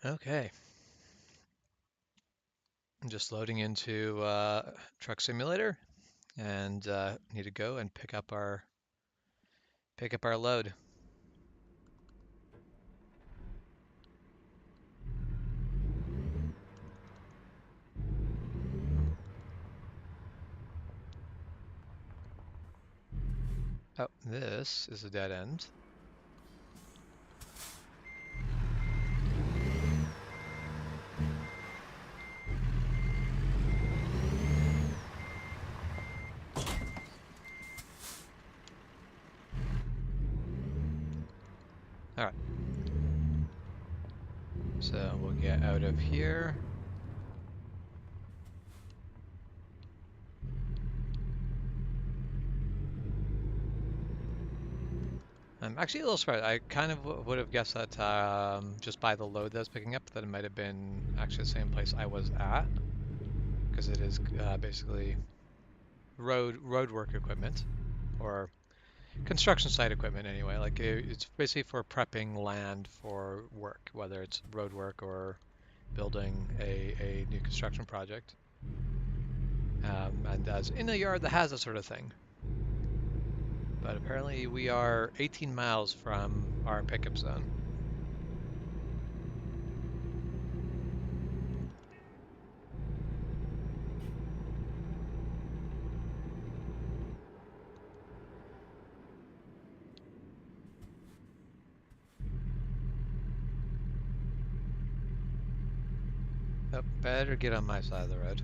Okay, I'm just loading into Truck Simulator and need to go and pick up our load. Oh, this is a dead end. All right, so we'll get out of here. I'm actually a little surprised. I kind of would have guessed that just by the load that I was picking up, that it might have been actually the same place I was at, because it is basically road work equipment, or construction site equipment anyway. Like it's basically for prepping land for work, whether it's road work or building a new construction project. And as in a yard that has that sort of thing. But apparently we are 18 miles from our pickup zone. Oh, better get on my side of the road.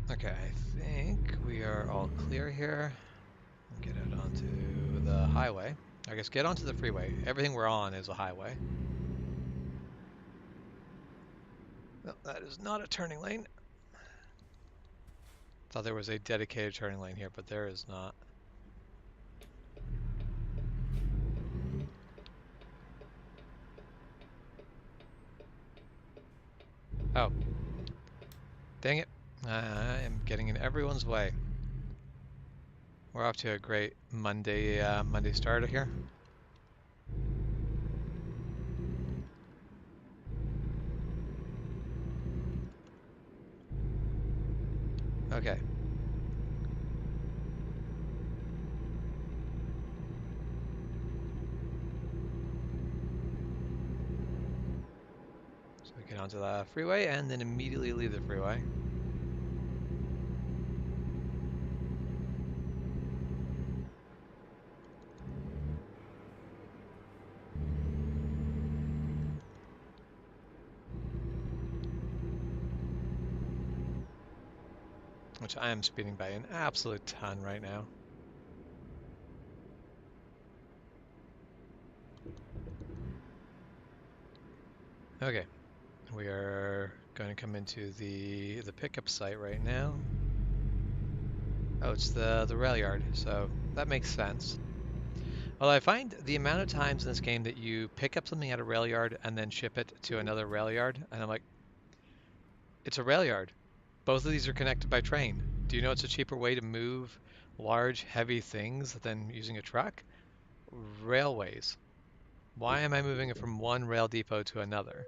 Okay, I think we are all clear here. Get out onto the highway. I guess get onto the freeway. Everything we're on is a highway. No, that is not a turning lane. Thought there was a dedicated turning lane here, but there is not. Oh, dang it. I am getting in everyone's way. We're off to a great Monday starter here. Okay. So we get onto the freeway and then immediately leave the freeway. Which I am speeding by an absolute ton right now. Okay. We are going to come into the pickup site right now. Oh, it's the rail yard, so that makes sense. Well, I find the amount of times in this game that you pick up something at a rail yard and then ship it to another rail yard, and I'm like, it's a rail yard. Both of these are connected by train. Do you know it's a cheaper way to move large, heavy things than using a truck? Railways. Why am I moving it from one rail depot to another?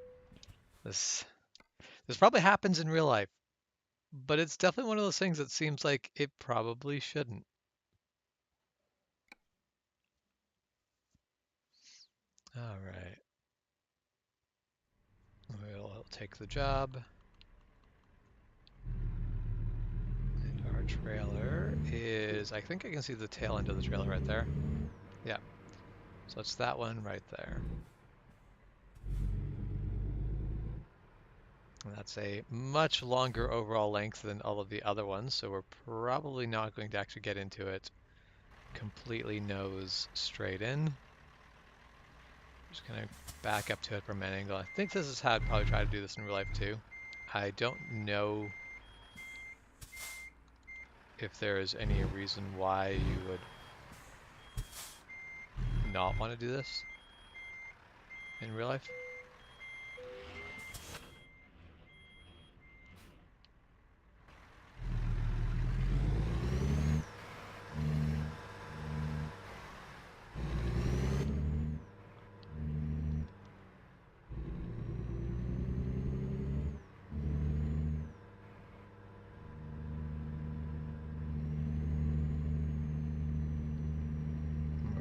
This this probably happens in real life, but it's definitely one of those things that seems like it probably shouldn't. All right. We'll take the job. And our trailer is, I think I can see the tail end of the trailer right there. Yeah. So it's that one right there. And that's a much longer overall length than all of the other ones, so we're probably not going to actually get into it completely nose straight in. Just gonna back up to it from an angle. I think this is how I'd probably try to do this in real life too. I don't know if there is any reason why you would not want to do this in real life.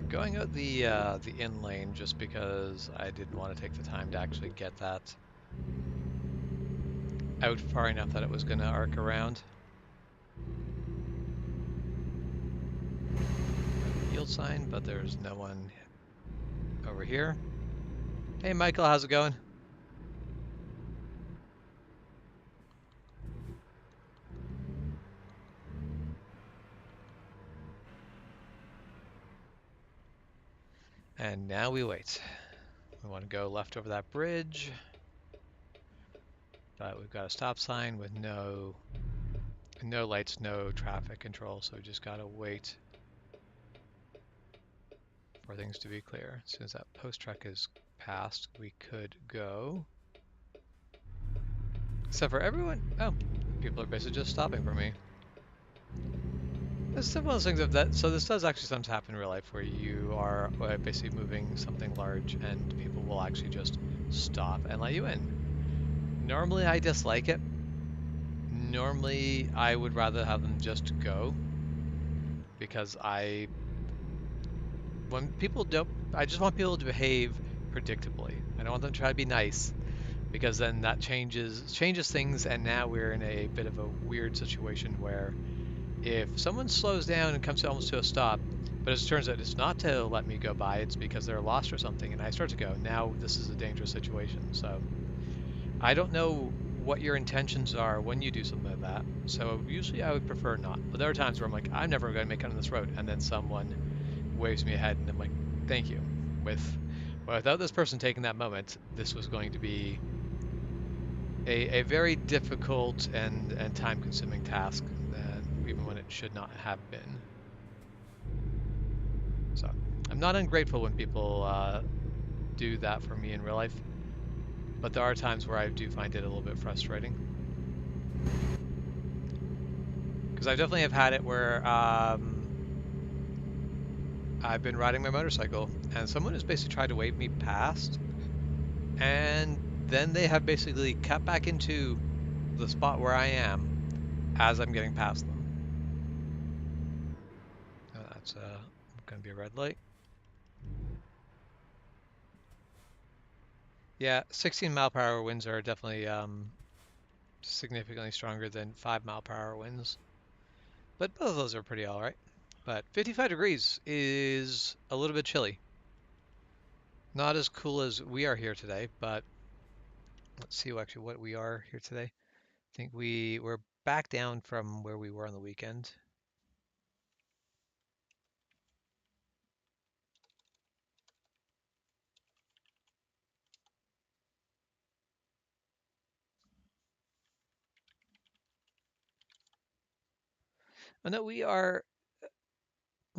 going out the in lane just because I didn't want to take the time to actually get that out far enough that it was going to arc around. Yield sign, but there's no one over here. Hey Michael, how's it going? And now we wait. We want to go left over that bridge, but we've got a stop sign with no lights, no traffic control, so we just gotta wait for things to be clear. As soon as that post truck is passed, we could go. Except for everyone. Oh, people are basically just stopping for me. It's one of those things of that. So this does actually sometimes happen in real life where you are basically moving something large and people will actually just stop and let you in. Normally I dislike it. Normally I would rather have them just go because when people don't, I just want people to behave predictably. I don't want them to try to be nice because then that changes things, and now we're in a bit of a weird situation where if someone slows down and comes almost to a stop, but as it turns out it's not to let me go by, it's because they're lost or something, and I start to go, now this is a dangerous situation. So I don't know what your intentions are when you do something like that. So usually I would prefer not. But there are times where I'm like, I'm never going to make it on this road, and then someone waves me ahead, and I'm like, thank you. Without this person taking that moment, this was going to be a very difficult and time-consuming task, even when it should not have been. So I'm not ungrateful when people do that for me in real life, but there are times where I do find it a little bit frustrating. Because I definitely have had it where I've been riding my motorcycle and someone has basically tried to wave me past, and then they have basically cut back into the spot where I am as I'm getting past them. Oh, that's going to be a red light. Yeah, 16 mph winds are definitely significantly stronger than 5 mph winds, but both of those are pretty all right. But 55 degrees is a little bit chilly. Not as cool as we are here today, but let's see actually what we are here today. I think we're back down from where we were on the weekend. Oh no, we're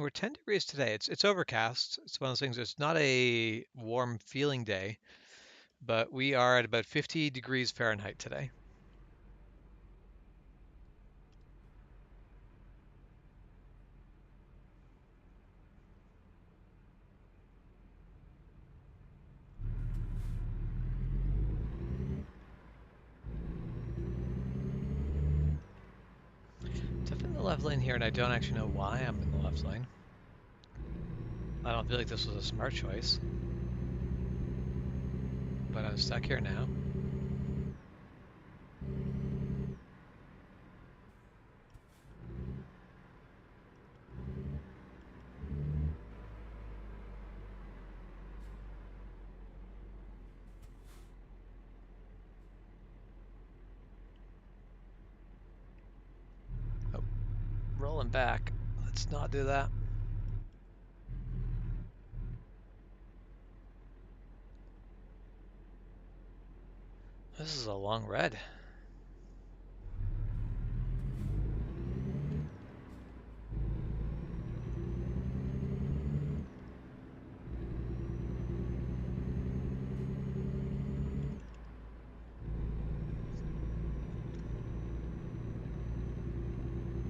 10 degrees today. It's overcast. It's one of those things. It's not a warm feeling day, but we are at about 50 degrees Fahrenheit today. Definitely in the left lane here, and I don't actually know why I'm in the left lane. I don't feel like this was a smart choice, but I'm stuck here now. Oh, rolling back. Let's not do that. This is a long red.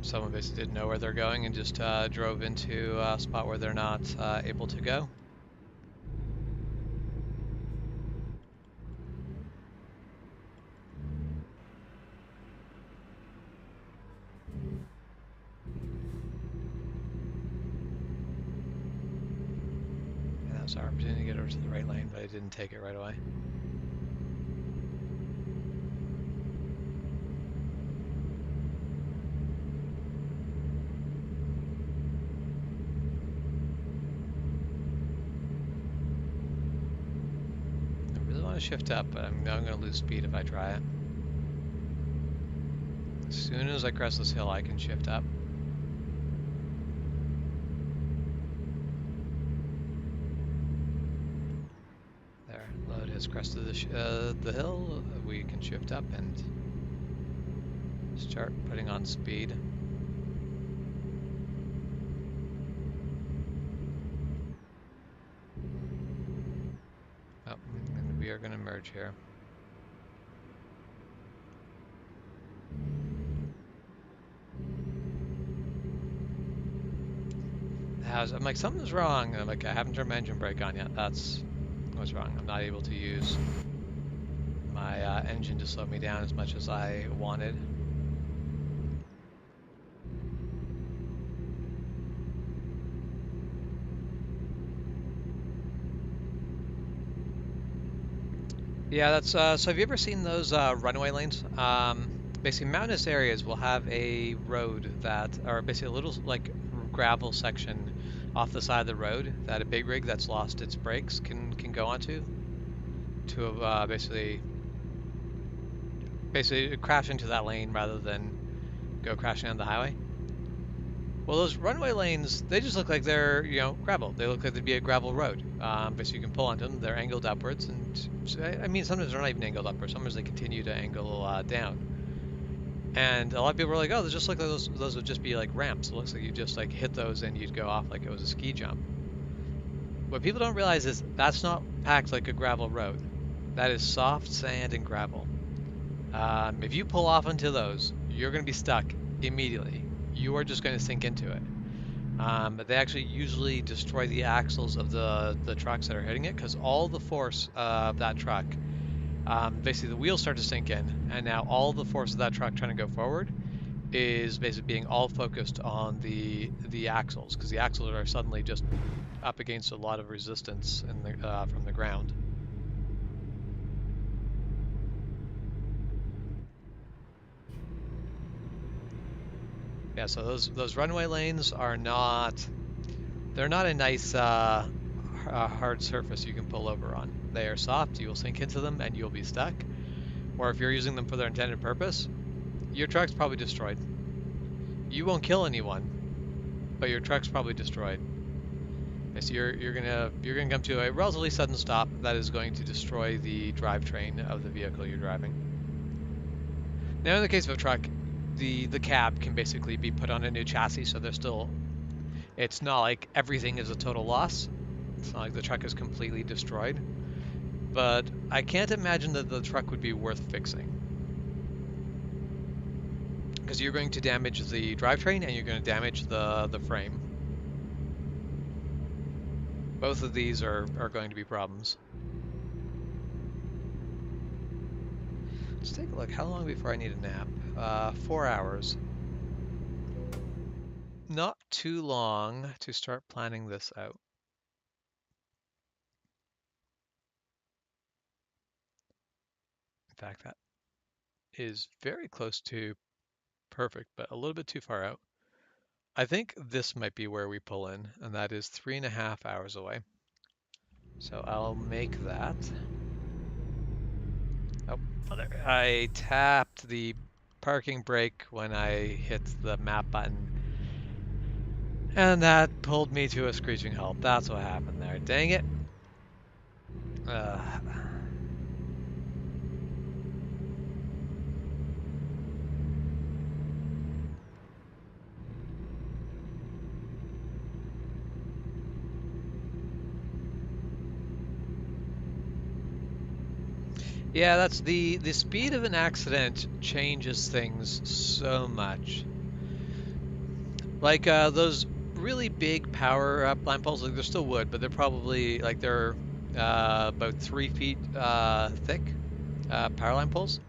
Someone basically didn't know where they're going and just drove into a spot where they're not able to go. opportunity to get over to the right lane, but I didn't take it right away. I really want to shift up, but I'm going to lose speed if I try it. As soon as I crest this hill, I can shift up. There, load has crested the hill. We can shift up and start putting on speed. Oh, and we are going to merge here. I'm like, something's wrong. And I'm like, I haven't turned my engine brake on yet. That's what's wrong. I'm not able to use my engine to slow me down as much as I wanted. Yeah, that's so have you ever seen those runaway lanes? Basically, mountainous areas will have a road that, or basically a little like gravel section off the side of the road that a big rig that's lost its brakes can go onto to basically crash into that lane rather than go crashing on the highway. Well, those runway lanes, they just look like they're, gravel. They look like they'd be a gravel road. Basically, you can pull onto them. They're angled upwards, and I mean, sometimes they're not even angled upwards. Sometimes they continue to angle down. And a lot of people are like, oh, they just look like those would just be like ramps. It looks like you just like hit those and you'd go off like it was a ski jump. What people don't realize is that's not packed like a gravel road. That is soft sand and gravel. If you pull off into those, you're going to be stuck immediately. You are just going to sink into it. But they actually usually destroy the axles of the trucks that are hitting it because all the force of that truck, basically the wheels start to sink in, and now all the force of that truck trying to go forward is basically being all focused on the axles because the axles are suddenly just up against a lot of resistance from the ground. Yeah, so those runway lanes are they're not a nice hard surface you can pull over on. They are soft, you will sink into them and you'll be stuck. Or if you're using them for their intended purpose, your truck's probably destroyed. You won't kill anyone, but your truck's probably destroyed. Okay, so you're gonna come to a relatively sudden stop that is going to destroy the drivetrain of the vehicle you're driving. Now in the case of a truck, the cab can basically be put on a new chassis, so it's not like everything is a total loss. It's not like the truck is completely destroyed. But I can't imagine that the truck would be worth fixing. Because you're going to damage the drivetrain and you're going to damage the frame. Both of these are going to be problems. Let's take a look. How long before I need a nap? 4 hours. Not too long to start planning this out. In fact, that is very close to perfect, but a little bit too far out. I think this might be where we pull in, and that is 3.5 hours away. So I'll make that. Oh, there. I tapped the parking brake when I hit the map button, and that pulled me to a screeching halt. That's what happened there. Dang it. Yeah, that's the speed of an accident changes things so much. Like those really big power lamp poles, like they're still wood, but they're probably like they're about 3 feet thick power lamp poles.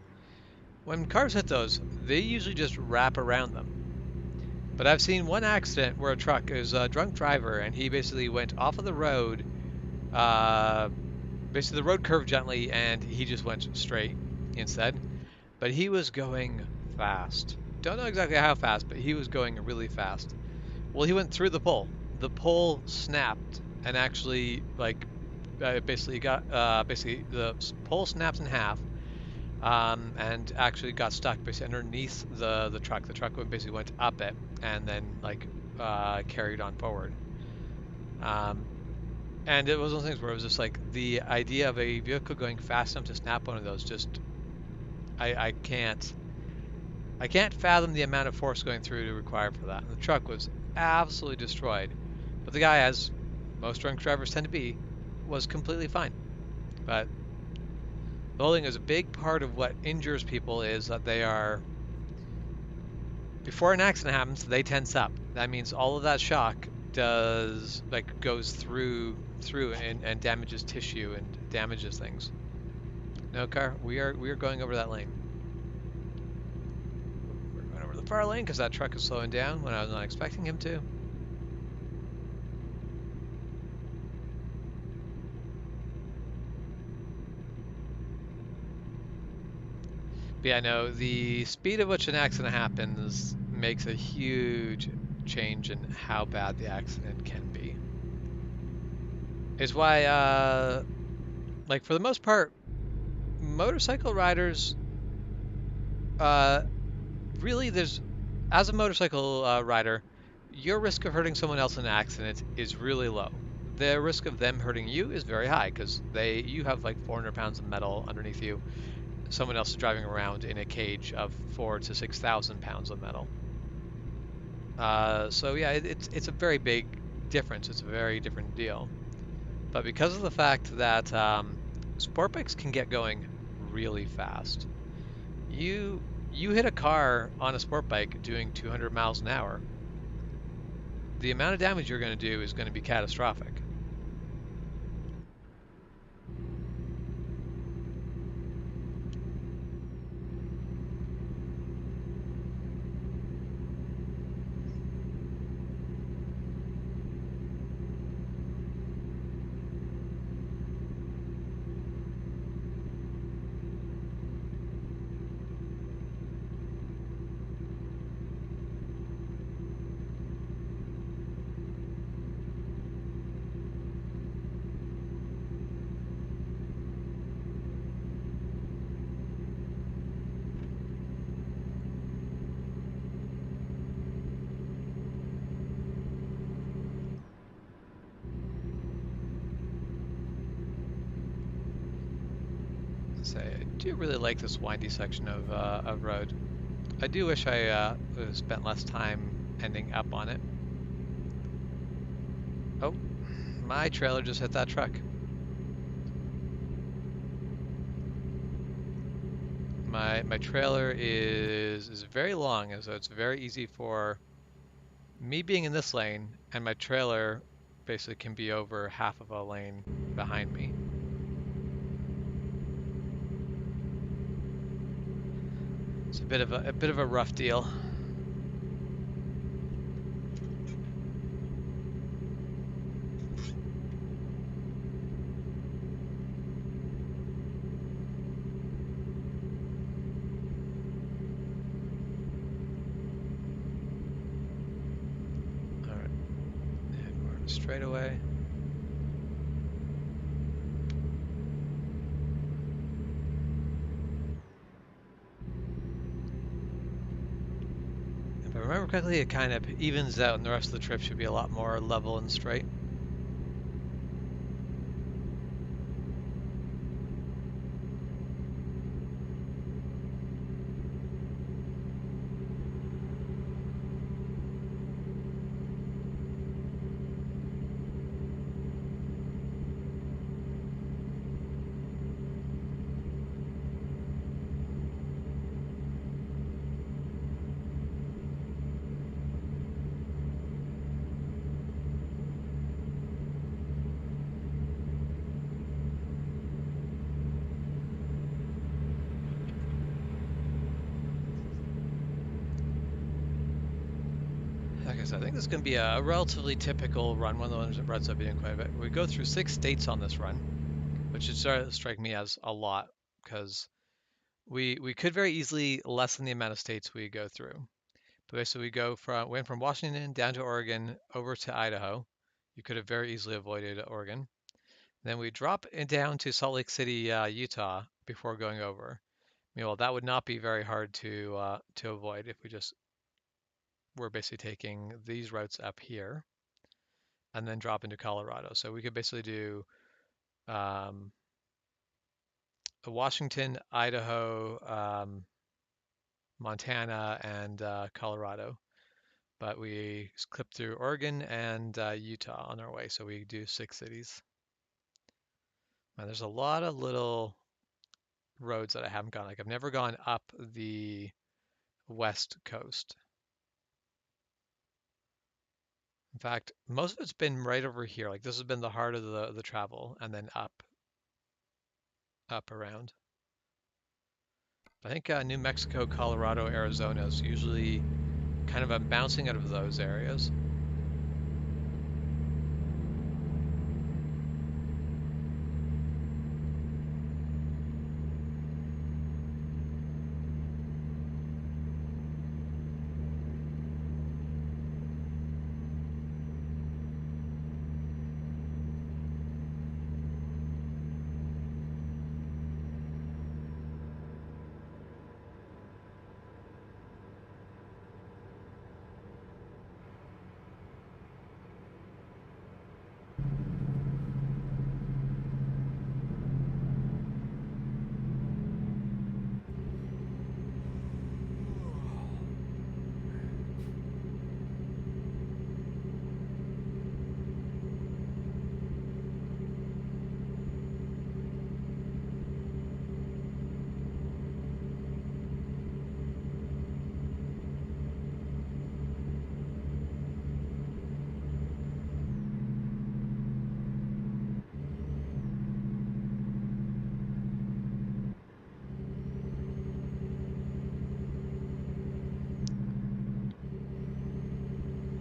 When cars hit those, they usually just wrap around them. But I've seen one accident where a truck is a drunk driver and he basically went off of the road Basically the road curved gently and he just went straight instead. But he was going fast. Don't know exactly how fast, but he was going really fast. Well, he went through the pole. The pole snapped and actually basically the pole snapped in half, and actually got stuck basically underneath the truck. The truck basically went up it and then carried on forward. Um, and it was one of those things where it was just like the idea of a vehicle going fast enough to snap one of those. Just I can't fathom the amount of force going through to require for that. And the truck was absolutely destroyed, but the guy, as most drunk drivers tend to be, was completely fine. But the whole thing is a big part of what injures people is that they are, before an accident happens, they tense up. That means all of that shock goes through and damages tissue and damages things. No car, we are going over that lane. We're going over the far lane because that truck is slowing down when I was not expecting him to. But yeah, no, the speed at which an accident happens makes a huge change in how bad the accident can be. Is why, like for the most part, motorcycle riders, uh, really as a motorcycle rider, your risk of hurting someone else in an accident is really low. The risk of them hurting you is very high because you have like 400 pounds of metal underneath you. Someone else is driving around in a cage of 4,000 to 6,000 pounds of metal. So yeah, it's a very big difference. It's a very different deal. But because of the fact that sport bikes can get going really fast, you hit a car on a sport bike doing 200 miles an hour, the amount of damage you're going to do is going to be catastrophic. Say, I do really like this windy section of road. I do wish I spent less time ending up on it. Oh, my trailer just hit that truck. My trailer is very long, and so it's very easy for me being in this lane, and my trailer basically can be over half of a lane behind me. It's a bit of a rough deal. All right, and we're on a straightaway. If I remember correctly, it kind of evens out, and the rest of the trip should be a lot more level and straight. Okay, so I think this is going to be a relatively typical run, one of the ones that runs I've been in quite a bit. We go through 6 states on this run, which should start to strike me as a lot because we could very easily lessen the amount of states we go through. But basically, went from Washington down to Oregon over to Idaho. You could have very easily avoided Oregon. Then we drop it down to Salt Lake City, Utah before going over. Well, that would not be very hard to avoid if we just were basically taking these routes up here and then drop into Colorado. So we could basically do um, Washington, Idaho, Montana, and Colorado. But we clip through Oregon and Utah on our way. So we do 6 cities. And there's a lot of little roads that I haven't gone. Like I've never gone up the west coast. In fact, most of it's been right over here. Like this has been the heart of the travel, and then up around. I think New Mexico, Colorado, Arizona is usually kind of bouncing out of those areas.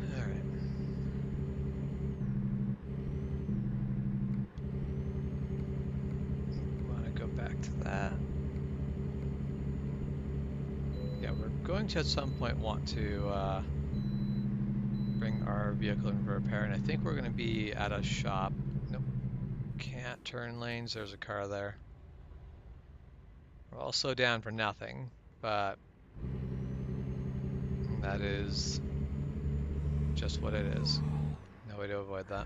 All right. Want to go back to that? Yeah, we're going to at some point want to bring our vehicle in for repair, and I think we're going to be at a shop. Nope, can't turn lanes. There's a car there. We'll all slow down for nothing, but that is just what it is. No way to avoid that.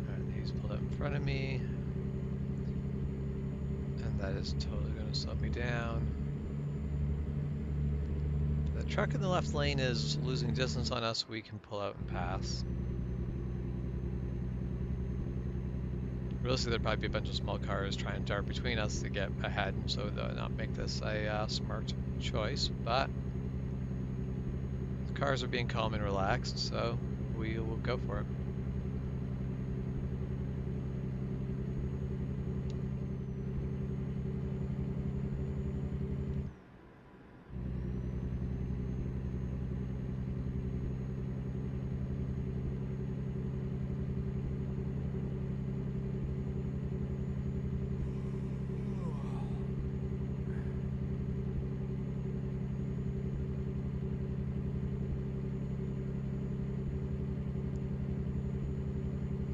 Alright, he's pulled up in front of me, and that is totally going to slow me down. The truck in the left lane is losing distance on us. We can pull out and pass. Realistically, there'd probably be a bunch of small cars trying to dart between us to get ahead, and so they'll not make this a smart choice. But the cars are being calm and relaxed, so we will go for it.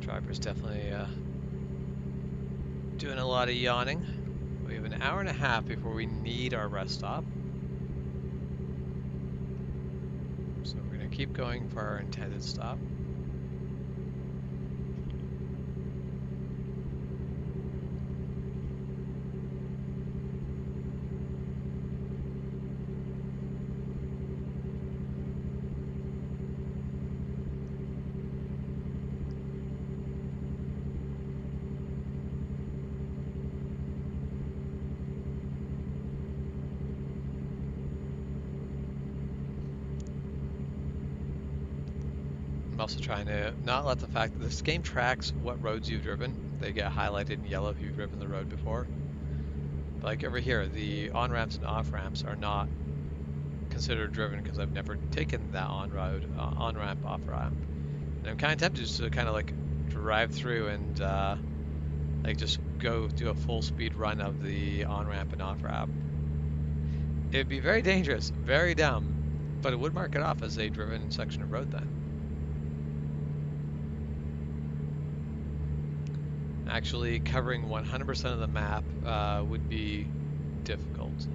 Driver's definitely doing a lot of yawning. We have an hour and a half before we need our rest stop. So we're going to keep going for our intended stop. I'm also trying to not let the fact that this game tracks what roads you've driven. They get highlighted in yellow if you've driven the road before. But like over here, the on-ramps and off-ramps are not considered driven because I've never taken that on-road, on-ramp, off-ramp. And I'm kind of tempted just to kind of like drive through and like just go do a full speed run of the on-ramp and off-ramp. It'd be very dangerous, very dumb, but it would mark it off as a driven section of road then. Actually, covering 100% of the map would be difficult.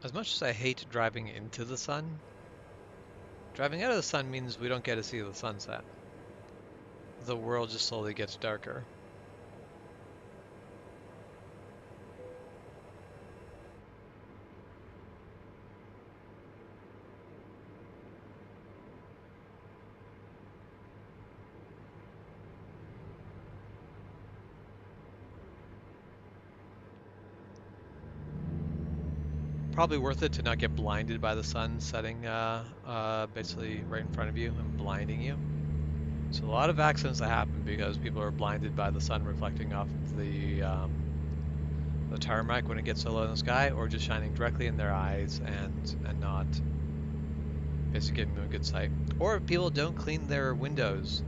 As much as I hate driving into the sun, driving out of the sun means we don't get to see the sunset. The world just slowly gets darker. Probably worth it to not get blinded by the sun setting basically right in front of you and blinding you. So a lot of accidents that happen because people are blinded by the sun reflecting off of the tarmac when it gets so low in the sky, or just shining directly in their eyes and not basically giving them a good sight. Or if people don't clean their windows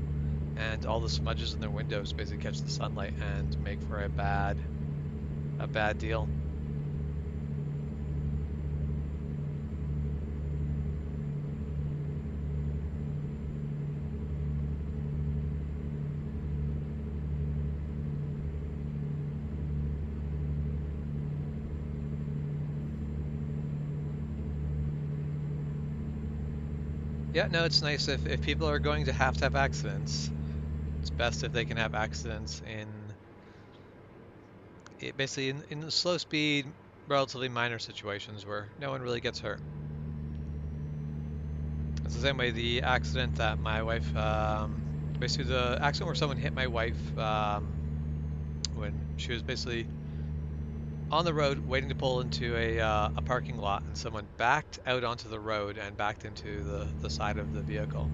and all the smudges in their windows basically catch the sunlight and make for a bad deal. Yeah, no, it's nice if people are going to have accidents, it's best if they can have accidents in basically in slow speed, relatively minor situations where no one really gets hurt. It's the same way the accident that my wife, basically the accident where someone hit my wife when she was basically on the road waiting to pull into a parking lot, and someone backed out onto the road and backed into the side of the vehicle.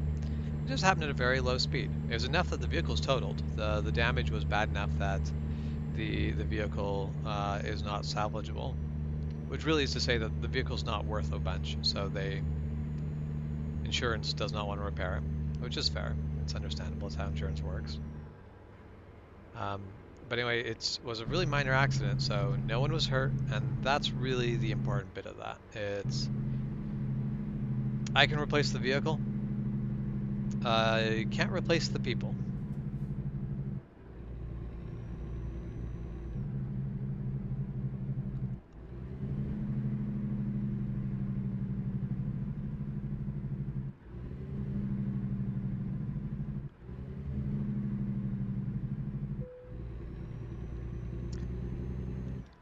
It just happened at a very low speed. It was enough that the vehicle was totaled. The damage was bad enough that the vehicle is not salvageable, which really is to say that the vehicle's not worth a bunch, so insurance does not want to repair it, which is fair. It's understandable. It's how insurance works. But anyway, it was a really minor accident, so no one was hurt, and that's really the important bit of that. I can replace the vehicle. I can't replace the people.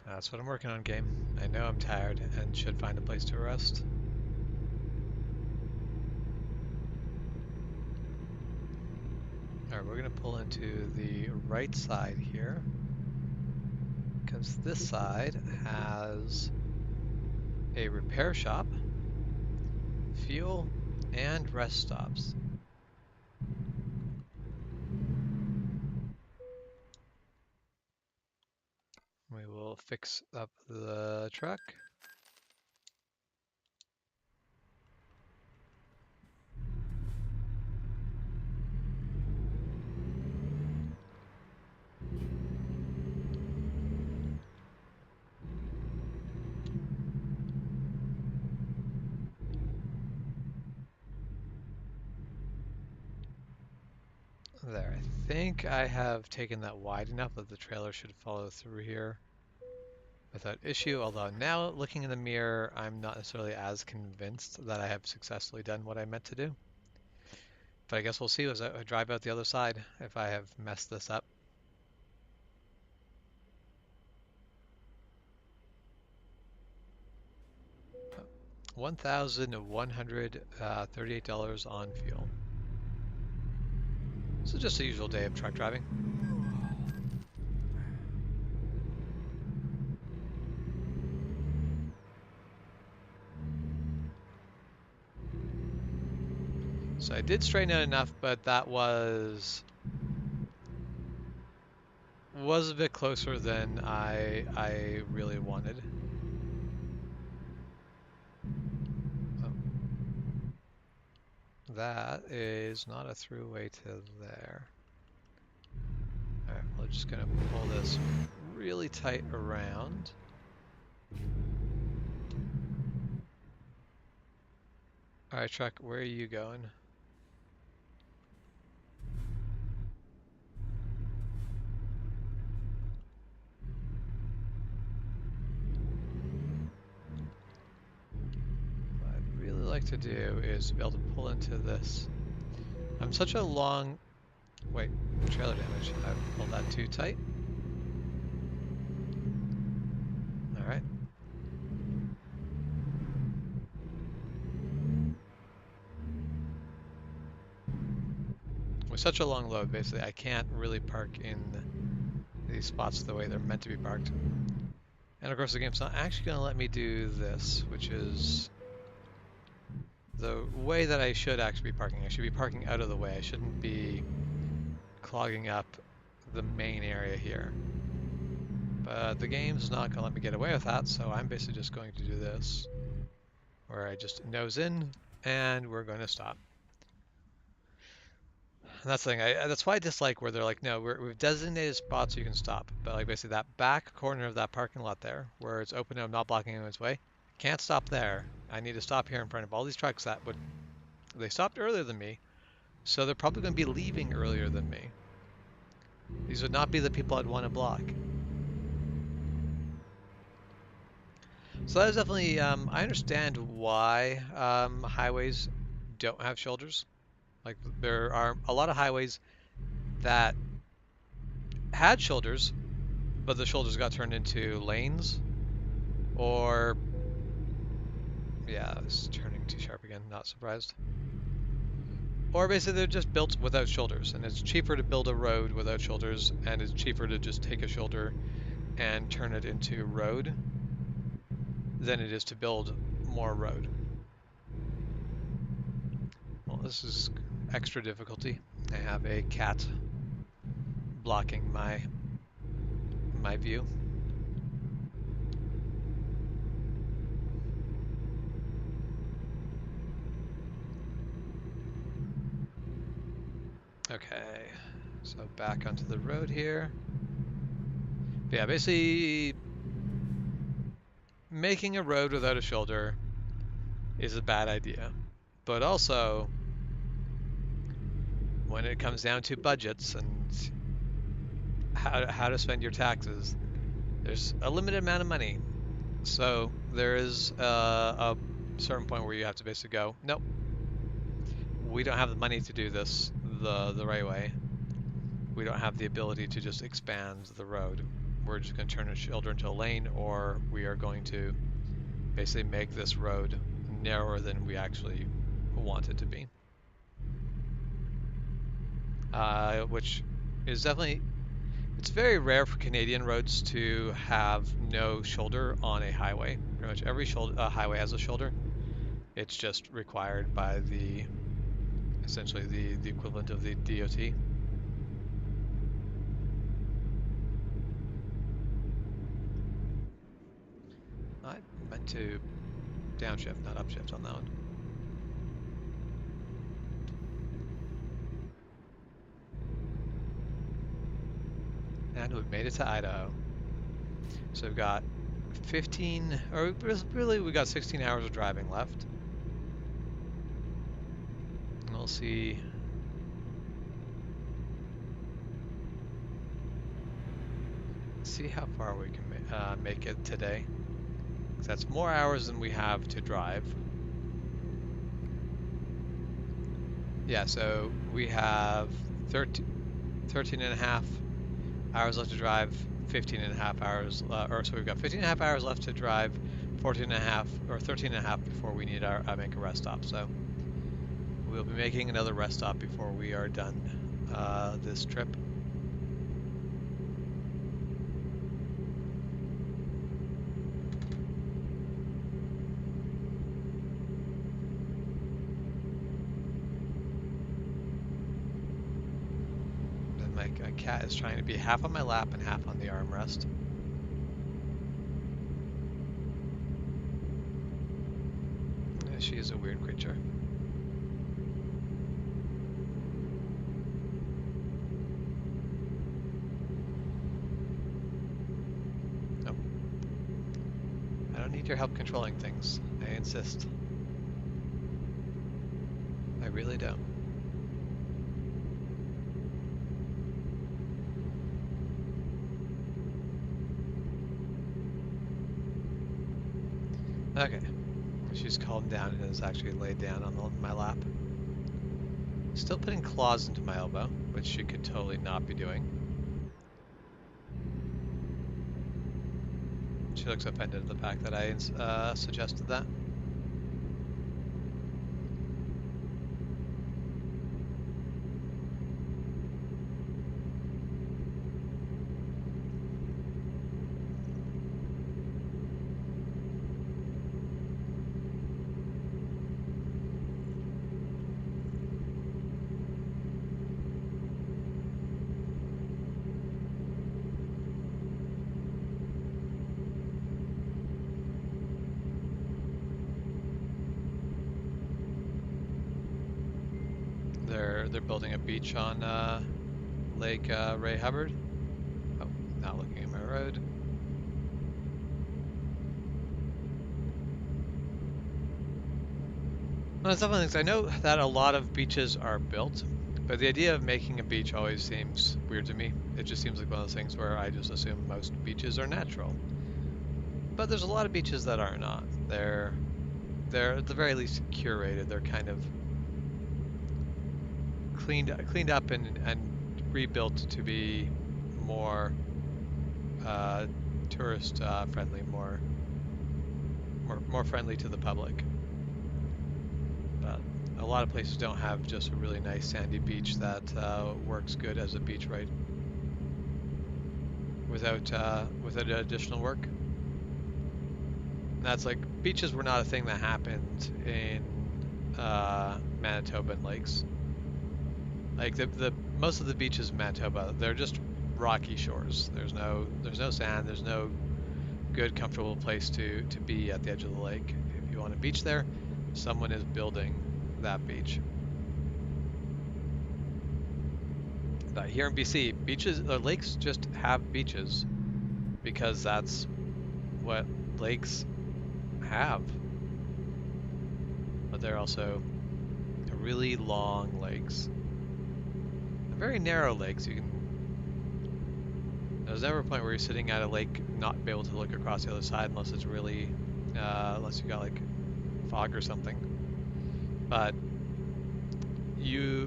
That's what I'm working on, game. I know I'm tired and should find a place to rest. Alright, we're going to pull into the right side here, because this side has a repair shop, fuel, and rest stops. We will fix up the truck. There, I think I have taken that wide enough that the trailer should follow through here. without issue, although now looking in the mirror, I'm not necessarily as convinced that I have successfully done what I meant to do. But I guess we'll see as I drive out the other side if I have messed this up. 1,138 on fuel. This is just a usual day of truck driving. So I did straighten out enough, but that was a bit closer than I really wanted. Oh. That is not a throughway to there. Alright, we're just gonna pull this really tight around. Alright, truck, where are you going? What I'd really like to do is be able to pull into this. I'm such a long... Wait, trailer damage. I pulled that too tight. Alright. With such a long load, basically, I can't really park in these spots the way they're meant to be parked. And of course the game's not actually going to let me do this, which is the way that I should actually be parking. I should be parking out of the way. I shouldn't be clogging up the main area here. But the game's not going to let me get away with that, so I'm basically just going to do this, where I just nose in, and we're going to stop. And that's the thing. That's why I dislike where they're like, no, we've designated spots so you can stop. But like basically that back corner of that parking lot there, where it's open and I'm not blocking anyone's way, can't stop there. I need to stop here in front of all these trucks that would... They stopped earlier than me, so they're probably going to be leaving earlier than me. These would not be the people I'd want to block. So that is definitely... I understand why highways don't have shoulders. Like, there are a lot of highways that had shoulders, but the shoulders got turned into lanes, or... Yeah, it's turning too sharp again, not surprised. Or basically they're just built without shoulders, and it's cheaper to build a road without shoulders, and it's cheaper to just take a shoulder and turn it into road than it is to build more road. Well, this is extra difficulty. I have a cat blocking my view. Okay, so back onto the road here. But yeah, basically making a road without a shoulder is a bad idea. But also, when it comes down to budgets and how to spend your taxes, there's a limited amount of money. So there is a certain point where you have to basically go, nope, we don't have the money to do this the right way. We don't have the ability to just expand the road. We're just going to turn a shoulder into a lane, or we are going to basically make this road narrower than we actually want it to be. Which is definitely... It's very rare for Canadian roads to have no shoulder on a highway. Pretty much every highway has a shoulder. It's just required by the... essentially the equivalent of the DOT. I meant to downshift, not upshift on that one. And we've made it to Idaho. So we've got 15, or really we got 16 hours of driving left. And we'll see. see how far we can make it today. 'Cause that's more hours than we have to drive. Yeah, so we have 13 and a half hours left to drive, 15 and a half hours, so we've got 15 and a half hours left to drive, 14 and a half, or 13 and a half before we need our make a rest stop. So we'll be making another rest stop before we are done this trip. My cat is trying to be half on my lap and half on the armrest. Yeah, she is a weird creature. Nope. I don't need your help controlling things. I insist. I really don't. Okay, she's calmed down and has actually laid down on my lap. Still putting claws into my elbow, which she could totally not be doing. She looks offended at the fact that I suggested that. They're building a beach on Lake Ray Hubbard. Oh, not looking at my road. Well, some of the things I know that a lot of beaches are built, but the idea of making a beach always seems weird to me. It just seems like one of those things where I just assume most beaches are natural. But there's a lot of beaches that are not. They're at the very least curated. They're kind of cleaned up and rebuilt to be more tourist friendly, more friendly to the public. But a lot of places don't have just a really nice sandy beach that works good as a beach, right? Without additional work. And that's like beaches were not a thing that happened in Manitoban lakes. Like the most of the beaches in Manitoba, they're just rocky shores. There's no sand. There's no good, comfortable place to be at the edge of the lake. If you want a beach there, someone is building that beach. But here in BC, beaches or lakes just have beaches because that's what lakes have. But they're also really long lakes. Very narrow lakes. There's never a point where you're sitting at a lake not be able to look across the other side unless it's really unless you got like fog or something. But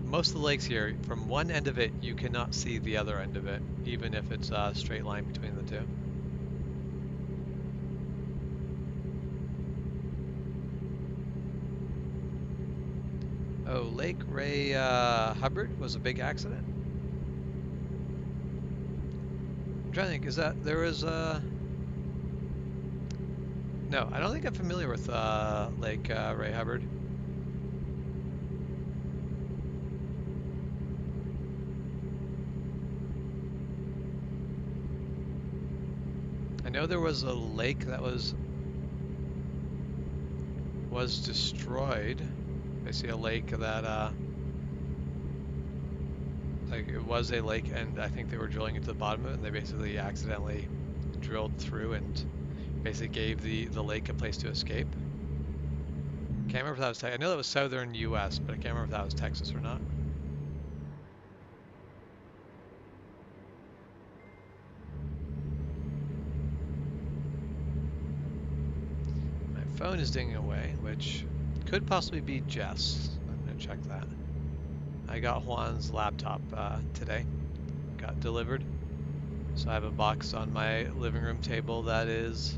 most of the lakes here, from one end of it you cannot see the other end of it, even if it's a straight line between the two. Oh, Lake Ray Hubbard was a big accident. I'm trying to think, is that there was no, I don't think I'm familiar with Lake Ray Hubbard. I know there was a lake that was destroyed. I see a lake that like it was a lake, and I think they were drilling into the bottom of it, and they basically accidentally drilled through and basically gave the lake a place to escape. Can't remember if that was I know that was southern US, but I can't remember if that was Texas or not. phone is dinging away, which could possibly be Jess. I'm gonna check that. I got Juan's laptop today. Got delivered. So I have a box on my living room table that is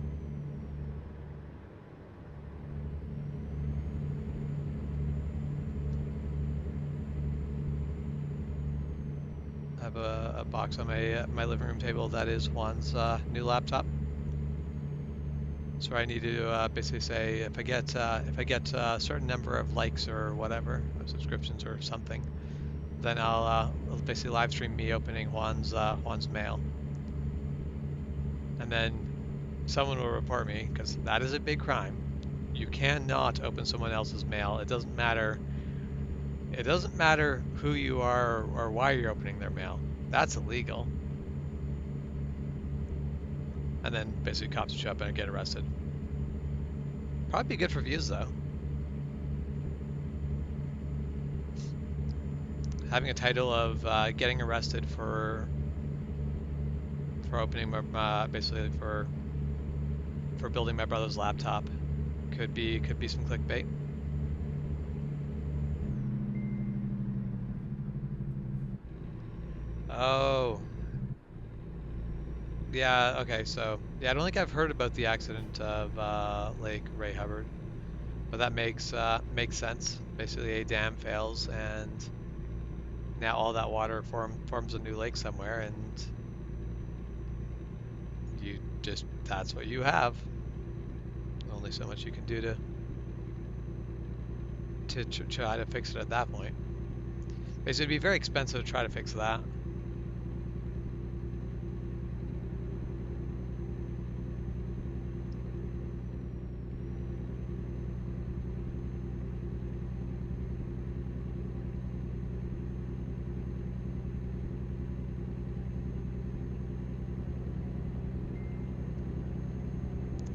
I have a box on my living room table that is Juan's new laptop. So I need to basically say if I get a certain number of likes or whatever, or subscriptions or something, then I'll basically live stream me opening Juan's mail, and then someone will report me because that is a big crime. You cannot open someone else's mail. It doesn't matter. It doesn't matter who you are or why you're opening their mail. That's illegal. And then basically cops show up and get arrested. Probably be good for views though. Having a title of getting arrested for opening my basically for building my brother's laptop could be some clickbait. Oh, yeah. Okay, so yeah, I don't think I've heard about the accident of Lake Ray Hubbard, but that makes sense. Basically, a dam fails, and now all that water forms a new lake somewhere, and you just that's what you have. Only so much you can do to try to fix it at that point. Basically, it'd be very expensive to try to fix that.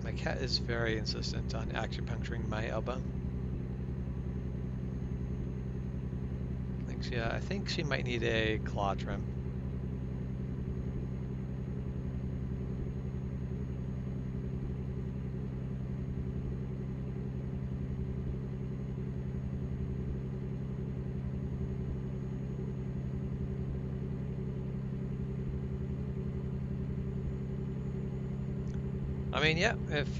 My cat is very insistent on acupuncturing my elbow. I think she might need a claw trim. I mean, yeah, if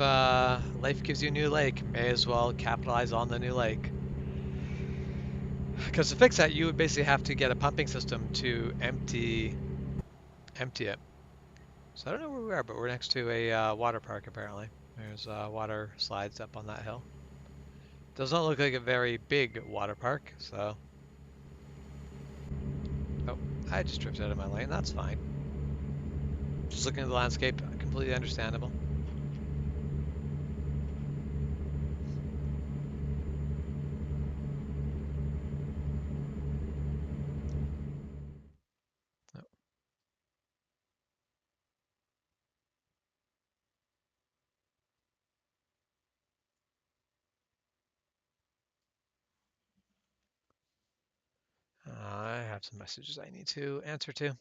life gives you a new lake, may as well capitalize on the new lake. Because to fix that, you would basically have to get a pumping system to empty it. So I don't know where we are, but we're next to a water park apparently. There's water slides up on that hill. Does not look like a very big water park, so. Oh, I just drifted out of my lane. That's fine. Just looking at the landscape, completely understandable. Oh, I have some messages I need to answer to.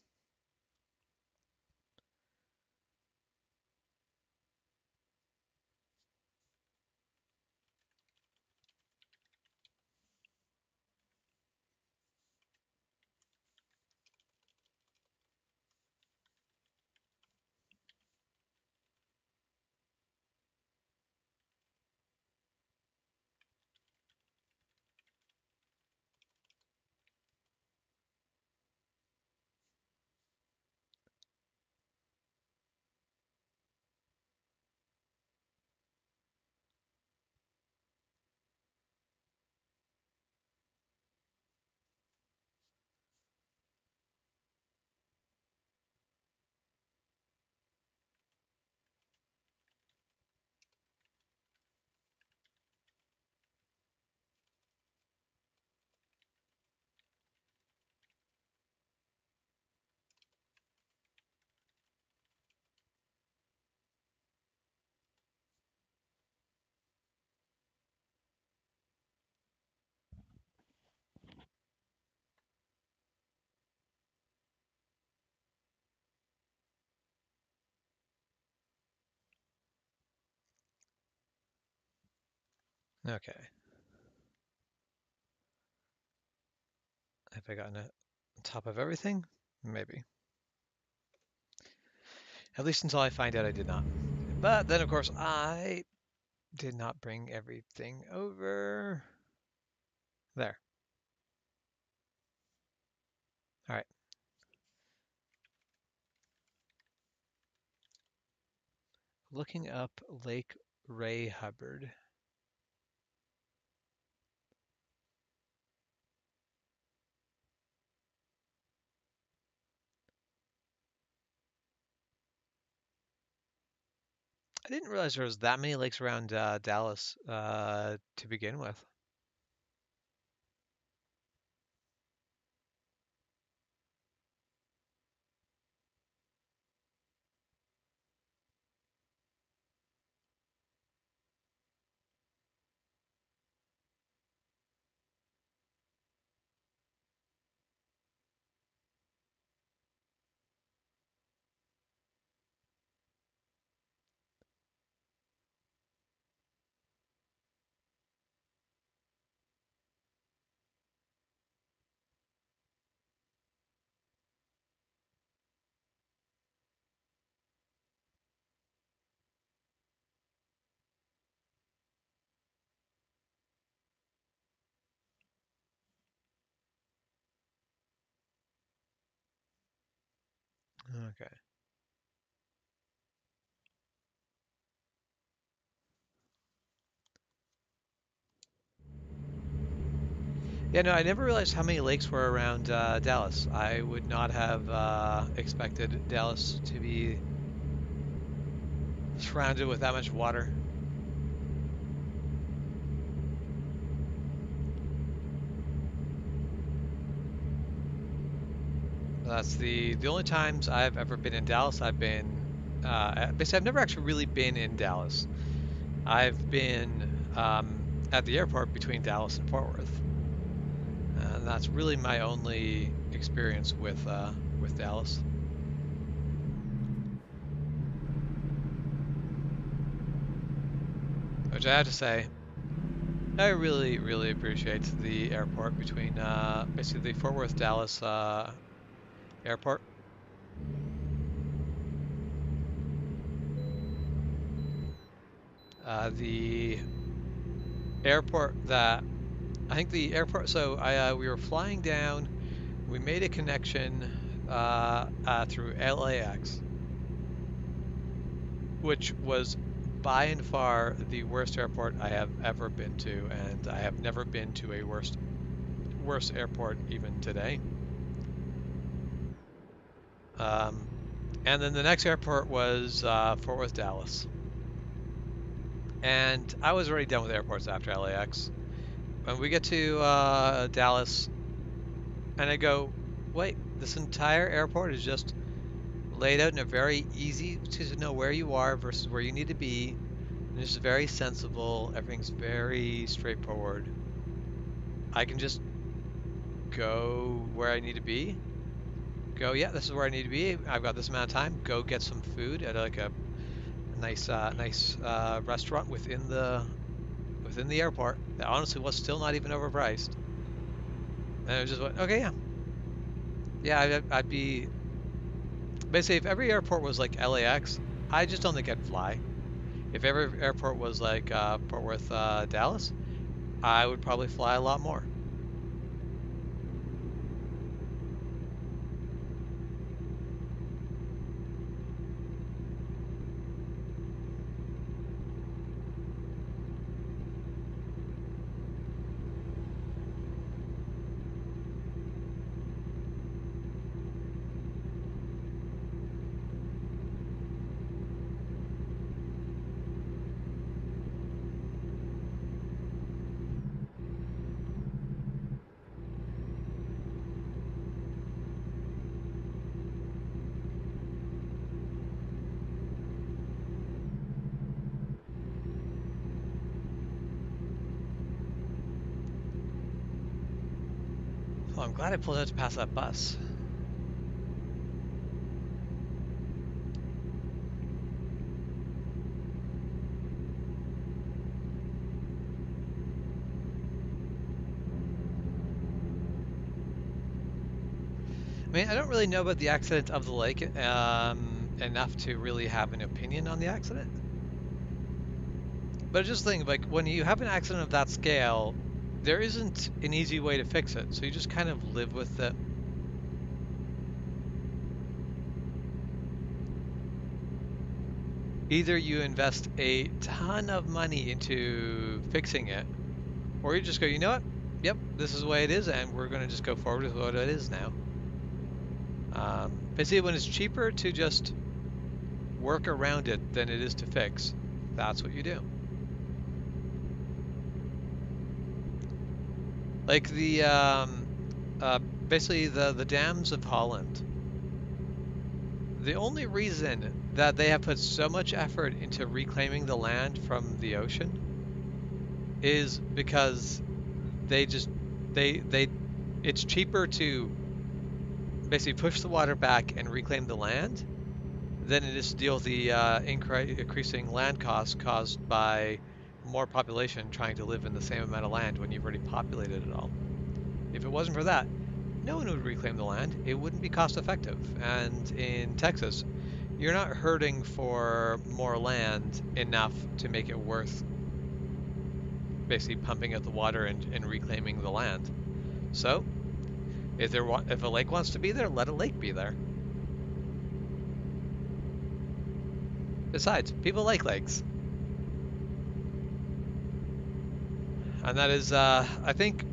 Okay. Have I gotten it on top of everything? Maybe. At least until I find out I did not. But then, of course, I did not bring everything over. There. All right. Looking up Lake Ray Hubbard. I didn't realize there was that many lakes around Dallas to begin with. Okay. Yeah, no, I never realized how many lakes were around Dallas. I would not have expected Dallas to be surrounded with that much water. That's the only times I've ever been in Dallas. I've been basically I've never actually really been in Dallas. I've been at the airport between Dallas and Fort Worth, and that's really my only experience with Dallas. Which I have to say, I really really appreciate the airport between basically the Fort Worth Dallas airport. The airport that I think the airport. So I we were flying down. We made a connection through LAX, which was by and far the worst airport I have ever been to, and I have never been to a worse airport even today. Um, and then the next airport was Fort Worth, Dallas, and I was already done with airports after LAX. When we get to Dallas, and I go, wait, this entire airport is just laid out in a very easy to know where you are versus where you need to be. And it's very sensible. Everything's very straightforward. I can just go where I need to be. Go, yeah, this is where I need to be. I've got this amount of time. Go get some food at like a nice restaurant within the airport. That honestly was still not even overpriced. And I just went, okay, yeah, yeah. I'd be basically if every airport was like LAX, I just don't think I'd fly. If every airport was like Fort Worth, Dallas, I would probably fly a lot more. Well, I'm glad I pulled out to pass that bus. mean, I don't really know about the accident of the lake enough to really have an opinion on the accident. But I just think, like, when you have an accident of that scale, there isn't an easy way to fix it. So you just kind of live with it. Either you invest a ton of money into fixing it, or you just go, you know what? Yep, this is the way it is, and we're going to just go forward with what it is now. Basically, when it's cheaper to just work around it than it is to fix, that's what you do. Like basically the dams of Holland. The only reason that they have put so much effort into reclaiming the land from the ocean is because they it's cheaper to basically push the water back and reclaim the land than it is to deal with the increasing land costs caused by more population trying to live in the same amount of land when you've already populated it all. If it wasn't for that, no one would reclaim the land. It wouldn't be cost effective. And in Texas, you're not hurting for more land enough to make it worth basically pumping out the water and reclaiming the land. So, if a lake wants to be there, let a lake be there. Besides, people like lakes. And that is, I think,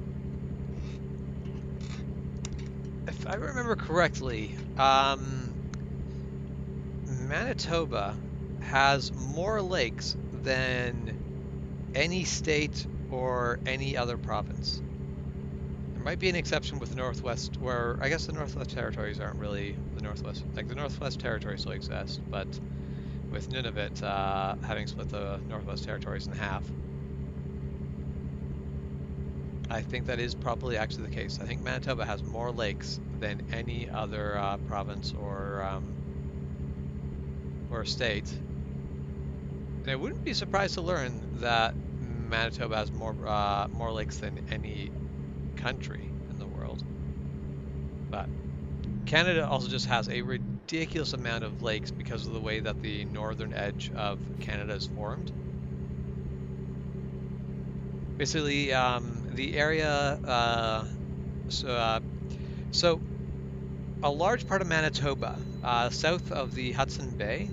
if I remember correctly, Manitoba has more lakes than any state or any other province. There might be an exception with the Northwest, where I guess the Northwest Territories aren't really the Northwest. Like the Northwest Territories still exist, but with Nunavut having split the Northwest Territories in half, I think that is probably actually the case. I think Manitoba has more lakes than any other province or state. And I wouldn't be surprised to learn that Manitoba has more lakes than any country in the world. But Canada also just has a ridiculous amount of lakes because of the way that the northern edge of Canada is formed. Basically, the area, so a large part of Manitoba, south of the Hudson Bay.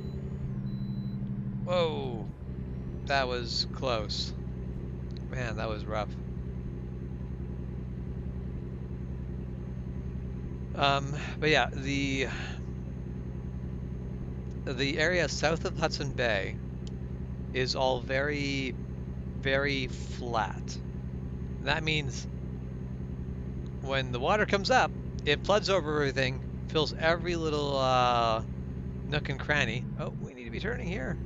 Whoa, that was close. Man, that was rough. But yeah, the area south of Hudson Bay is all very, very flat. That means when the water comes up, it floods over everything, fills every little nook and cranny. Oh, we need to be turning here.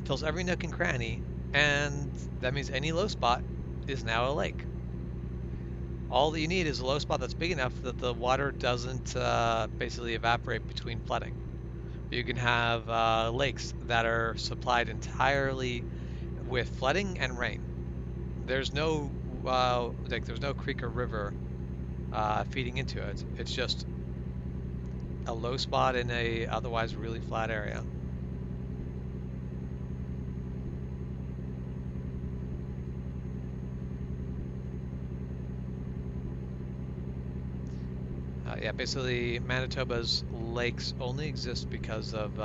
Fills every nook and cranny, and that means any low spot is now a lake. All that you need is a low spot that's big enough that the water doesn't basically evaporate between flooding. You can have lakes that are supplied entirely with flooding and rain. There's no there's no creek or river feeding into it. It's just a low spot in a otherwise really flat area. Yeah, basically Manitoba's lakes only exist because of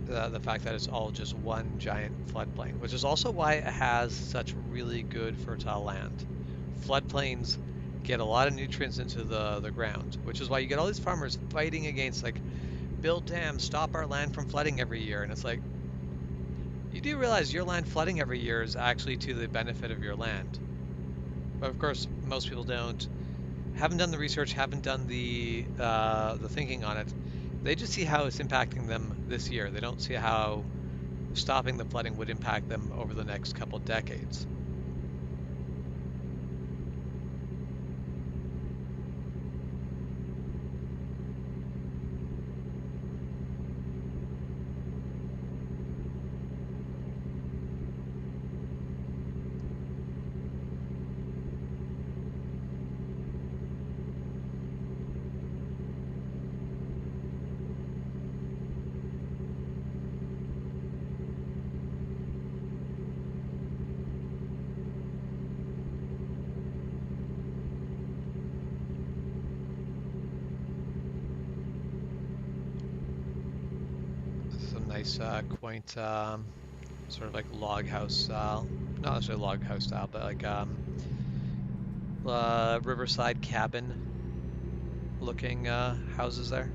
the fact that it's all just one giant floodplain, which is also why it has such really good fertile land. Floodplains get a lot of nutrients into the ground, which is why you get all these farmers fighting against, like, build dams, stop our land from flooding every year. And it's like, you do realize your land flooding every year is actually to the benefit of your land. But of course, most people haven't done the research, haven't done the thinking on it. They just see how it's impacting them this year. They don't see how stopping the flooding would impact them over the next couple decades. nice, quaint, sort of like log house style. Not necessarily log house style, but like riverside cabin looking houses there.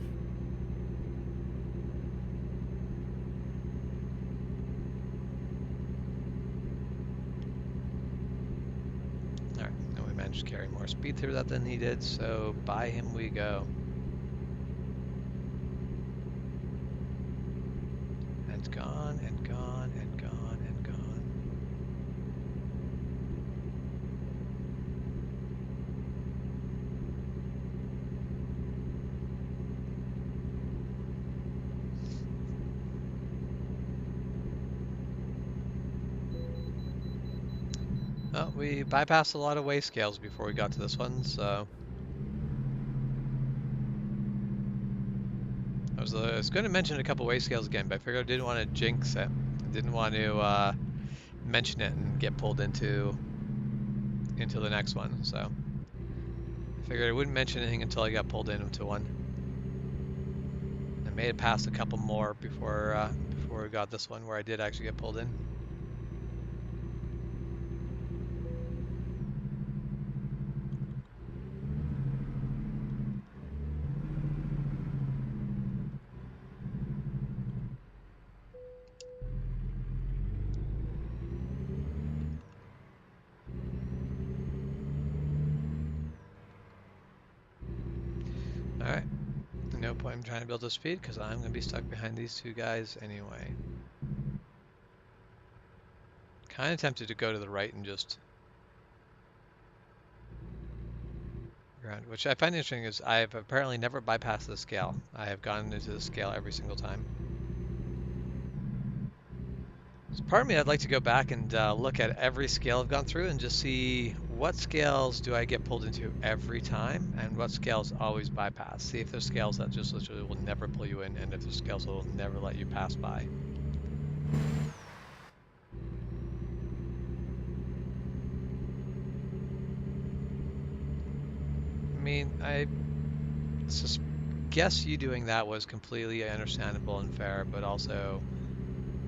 All right, and we managed to carry more speed through that than he did, so by him we go. And gone, and gone, and gone, and gone. Oh, we bypassed a lot of weigh scales before we got to this one, so I was going to mention a couple weigh scales again, but I figured I didn't want to jinx it. I didn't want to mention it and get pulled into the next one, so I figured I wouldn't mention anything until I got pulled into one. I made it past a couple more before we got this one where I did actually get pulled in. All right, no point in trying to build a speed because I'm going to be stuck behind these two guys anyway. Kind of tempted to go to the right and just ground, which I find interesting is I've apparently never bypassed the scale. I have gone into the scale every single time. So part of me, I'd like to go back and look at every scale I've gone through and just see what scales do I get pulled into every time and what scales always bypass. See if there's scales that just literally will never pull you in and if there's scales that will never let you pass by. I mean, I guess you doing that was completely understandable and fair, but also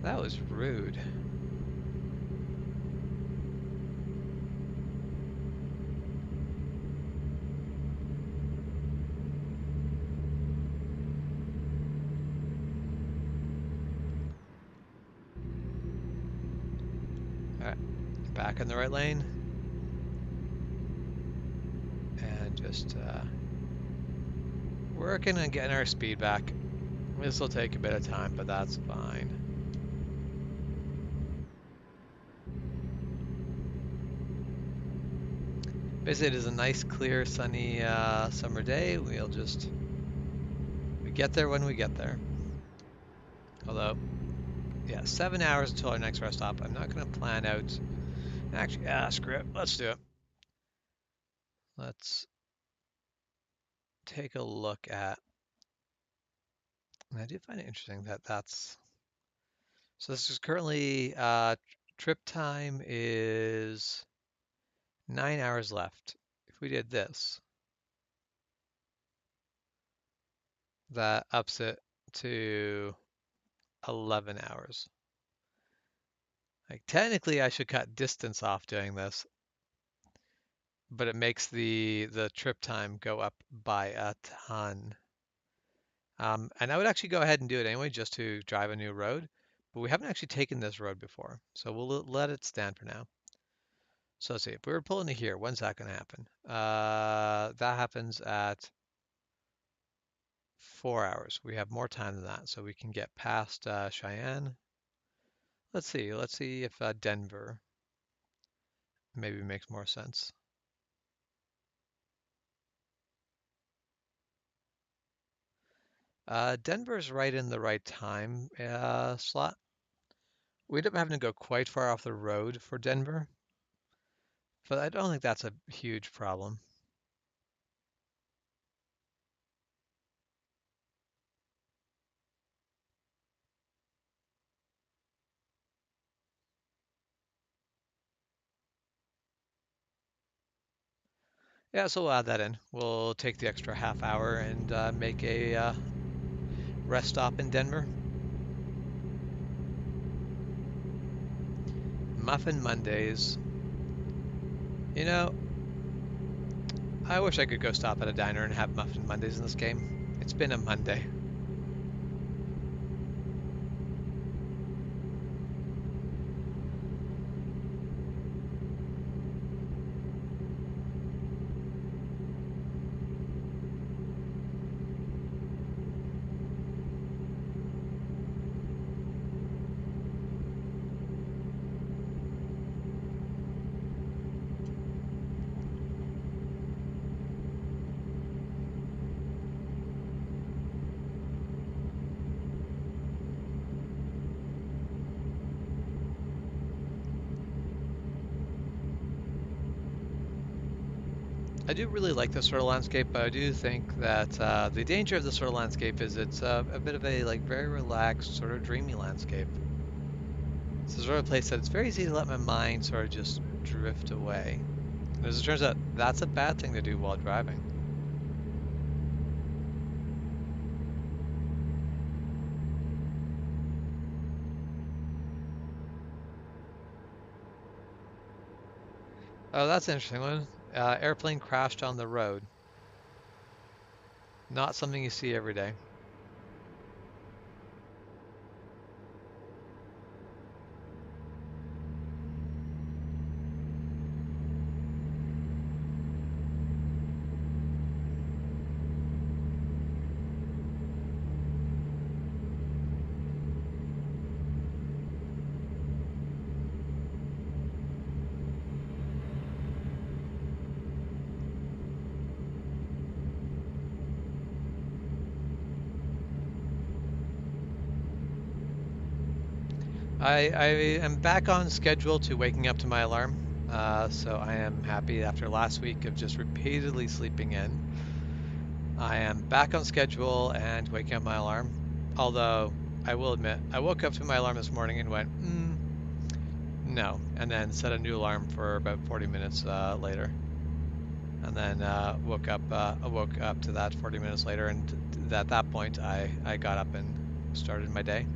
that was rude. All right, back in the right lane. And just working on getting our speed back. This will take a bit of time, but that's fine. Basically, it is a nice, clear, sunny summer day. We get there when we get there. Although, yeah, 7 hours until our next rest stop. I'm not going to plan out. Actually, screw it. Let's do it. Let's take a look at. And I do find it interesting that that's. So this is currently trip time is 9 hours left. If we did this, that ups it to 11 hours. Like technically I should cut distance off doing this, but it makes the trip time go up by a ton. And I would actually go ahead and do it anyway just to drive a new road, but we haven't actually taken this road before, so we'll let it stand for now. So let's see, if we were pulling to here, when's that going to happen? That happens at 4 hours. We have more time than that, so we can get past Cheyenne. Let's see if Denver maybe makes more sense. Denver's right in the right time slot. We end up having to go quite far off the road for Denver, but I don't think that's a huge problem. Yeah, so we'll add that in. We'll take the extra half hour and make a rest stop in Denver. Muffin Mondays. You know, I wish I could go stop at a diner and have Muffin Mondays in this game. It's been a Monday. I do really like this sort of landscape, but I do think that the danger of this sort of landscape is it's a bit of a very relaxed, sort of dreamy landscape. It's the sort of place that it's very easy to let my mind sort of just drift away. And as it turns out, that's a bad thing to do while driving. Oh, that's an interesting one. Airplane crashed on the road. Not something you see every day. I am back on schedule to waking up to my alarm, so I am happy after last week of just repeatedly sleeping in. I am back on schedule and waking up my alarm, although I will admit, I woke up to my alarm this morning and went, no, and then set a new alarm for about 40 minutes later. And then woke up to that 40 minutes later, and at that point I got up and started my day.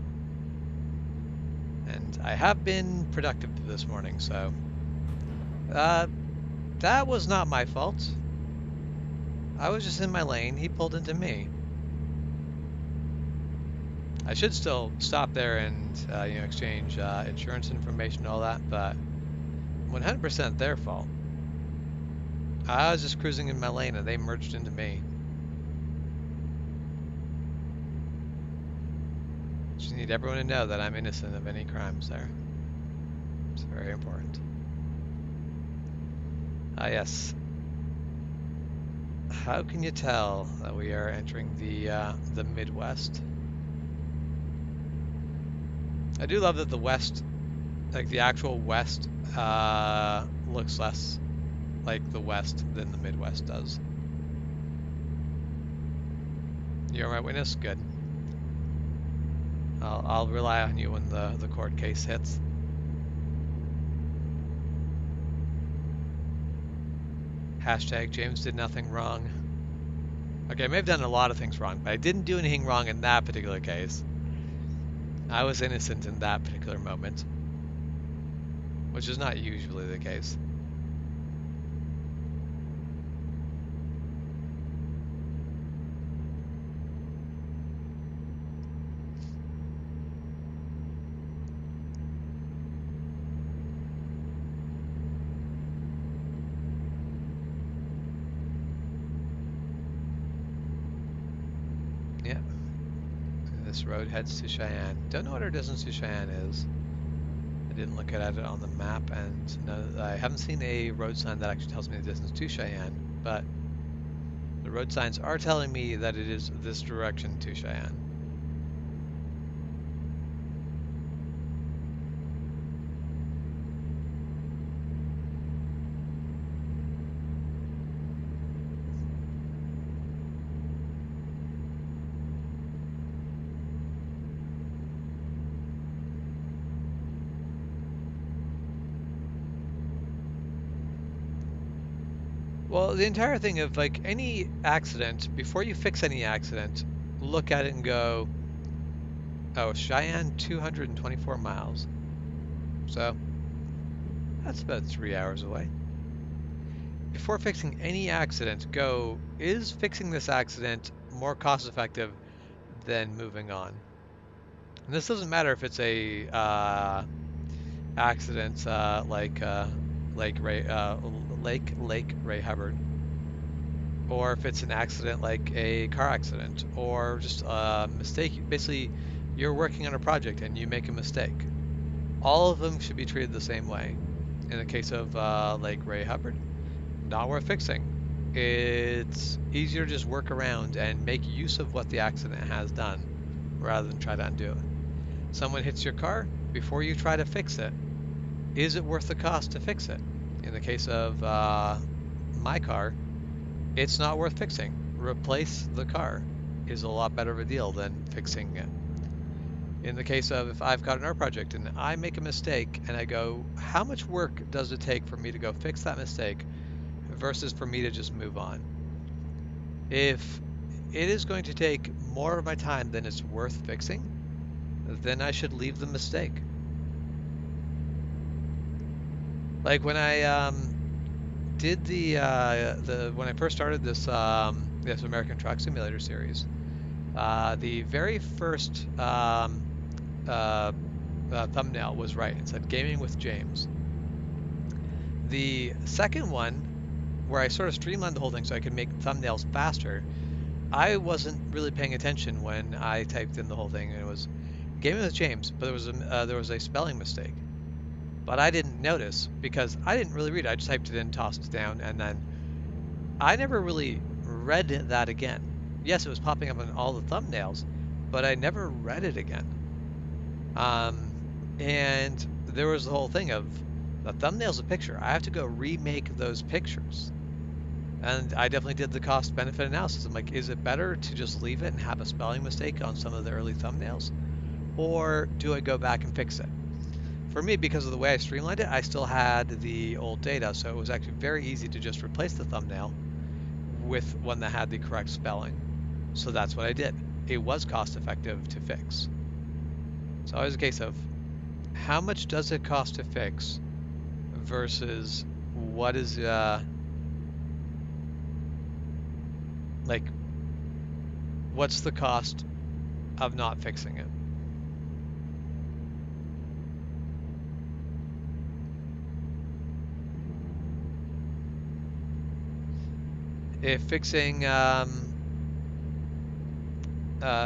And I have been productive this morning, so that was not my fault. I was just in my lane. He pulled into me. I should still stop there and exchange insurance information and all that, but 100% their fault. I was just cruising in my lane and they merged into me. Just need everyone to know that I'm innocent of any crimes there. It's very important. Ah, yes. How can you tell that we are entering the Midwest? I do love that the West, like the actual West, looks less like the West than the Midwest does. You're my witness? Good. I'll rely on you when the court case hits. Hashtag James did nothing wrong. Okay, I may have done a lot of things wrong, but I didn't do anything wrong in that particular case. I was innocent in that particular moment, which is not usually the case. Yeah, this road heads to Cheyenne. Don't know what our distance to Cheyenne is. I didn't look at it on the map, and no, I haven't seen a road sign that actually tells me the distance to Cheyenne, but the road signs are telling me that it is this direction to Cheyenne. Well, the entire thing of like any accident, before you fix any accident, look at it and go, oh, Cheyenne 224 miles. So That's about 3 hours away. Before fixing any accident, go, is fixing this accident more cost effective than moving on? And this doesn't matter if it's a accident Lake Ray Hubbard, or if it's an accident like a car accident, or just a mistake. Basically, you're working on a project and you make a mistake. All of them should be treated the same way. In the case of Lake Ray Hubbard, not worth fixing. It's easier to just work around and make use of what the accident has done rather than try to undo it. Someone hits your car, before you try to fix it, is it worth the cost to fix it? In the case of my car, it's not worth fixing. Replace the car is a lot better of a deal than fixing it. In the case of if I've got an art project and I make a mistake and I go, how much work does it take for me to go fix that mistake versus for me to just move on? If it is going to take more of my time than it's worth fixing, then I should leave the mistake. Like when I did when I first started this this American Truck Simulator series, the very first thumbnail was right. It said "Gaming with James." The second one, where I sort of streamlined the whole thing so I could make thumbnails faster, I wasn't really paying attention when I typed in the whole thing, and it was "Gaming with James," but there was a spelling mistake. But I didn't notice because I didn't really read it. I just typed it in, tossed it down, and then I never really read that again. Yes, it was popping up on all the thumbnails, but I never read it again. And there was the whole thing of the thumbnail's a picture. I have to go remake those pictures. And I definitely did the cost-benefit analysis. I'm like, is it better to just leave it and have a spelling mistake on some of the early thumbnails? Or do I go back and fix it? For me, because of the way I streamlined it, I still had the old data, so it was actually very easy to just replace the thumbnail with one that had the correct spelling. So that's what I did. It was cost effective to fix. So it was a case of how much does it cost to fix versus what is like what's the cost of not fixing it? If fixing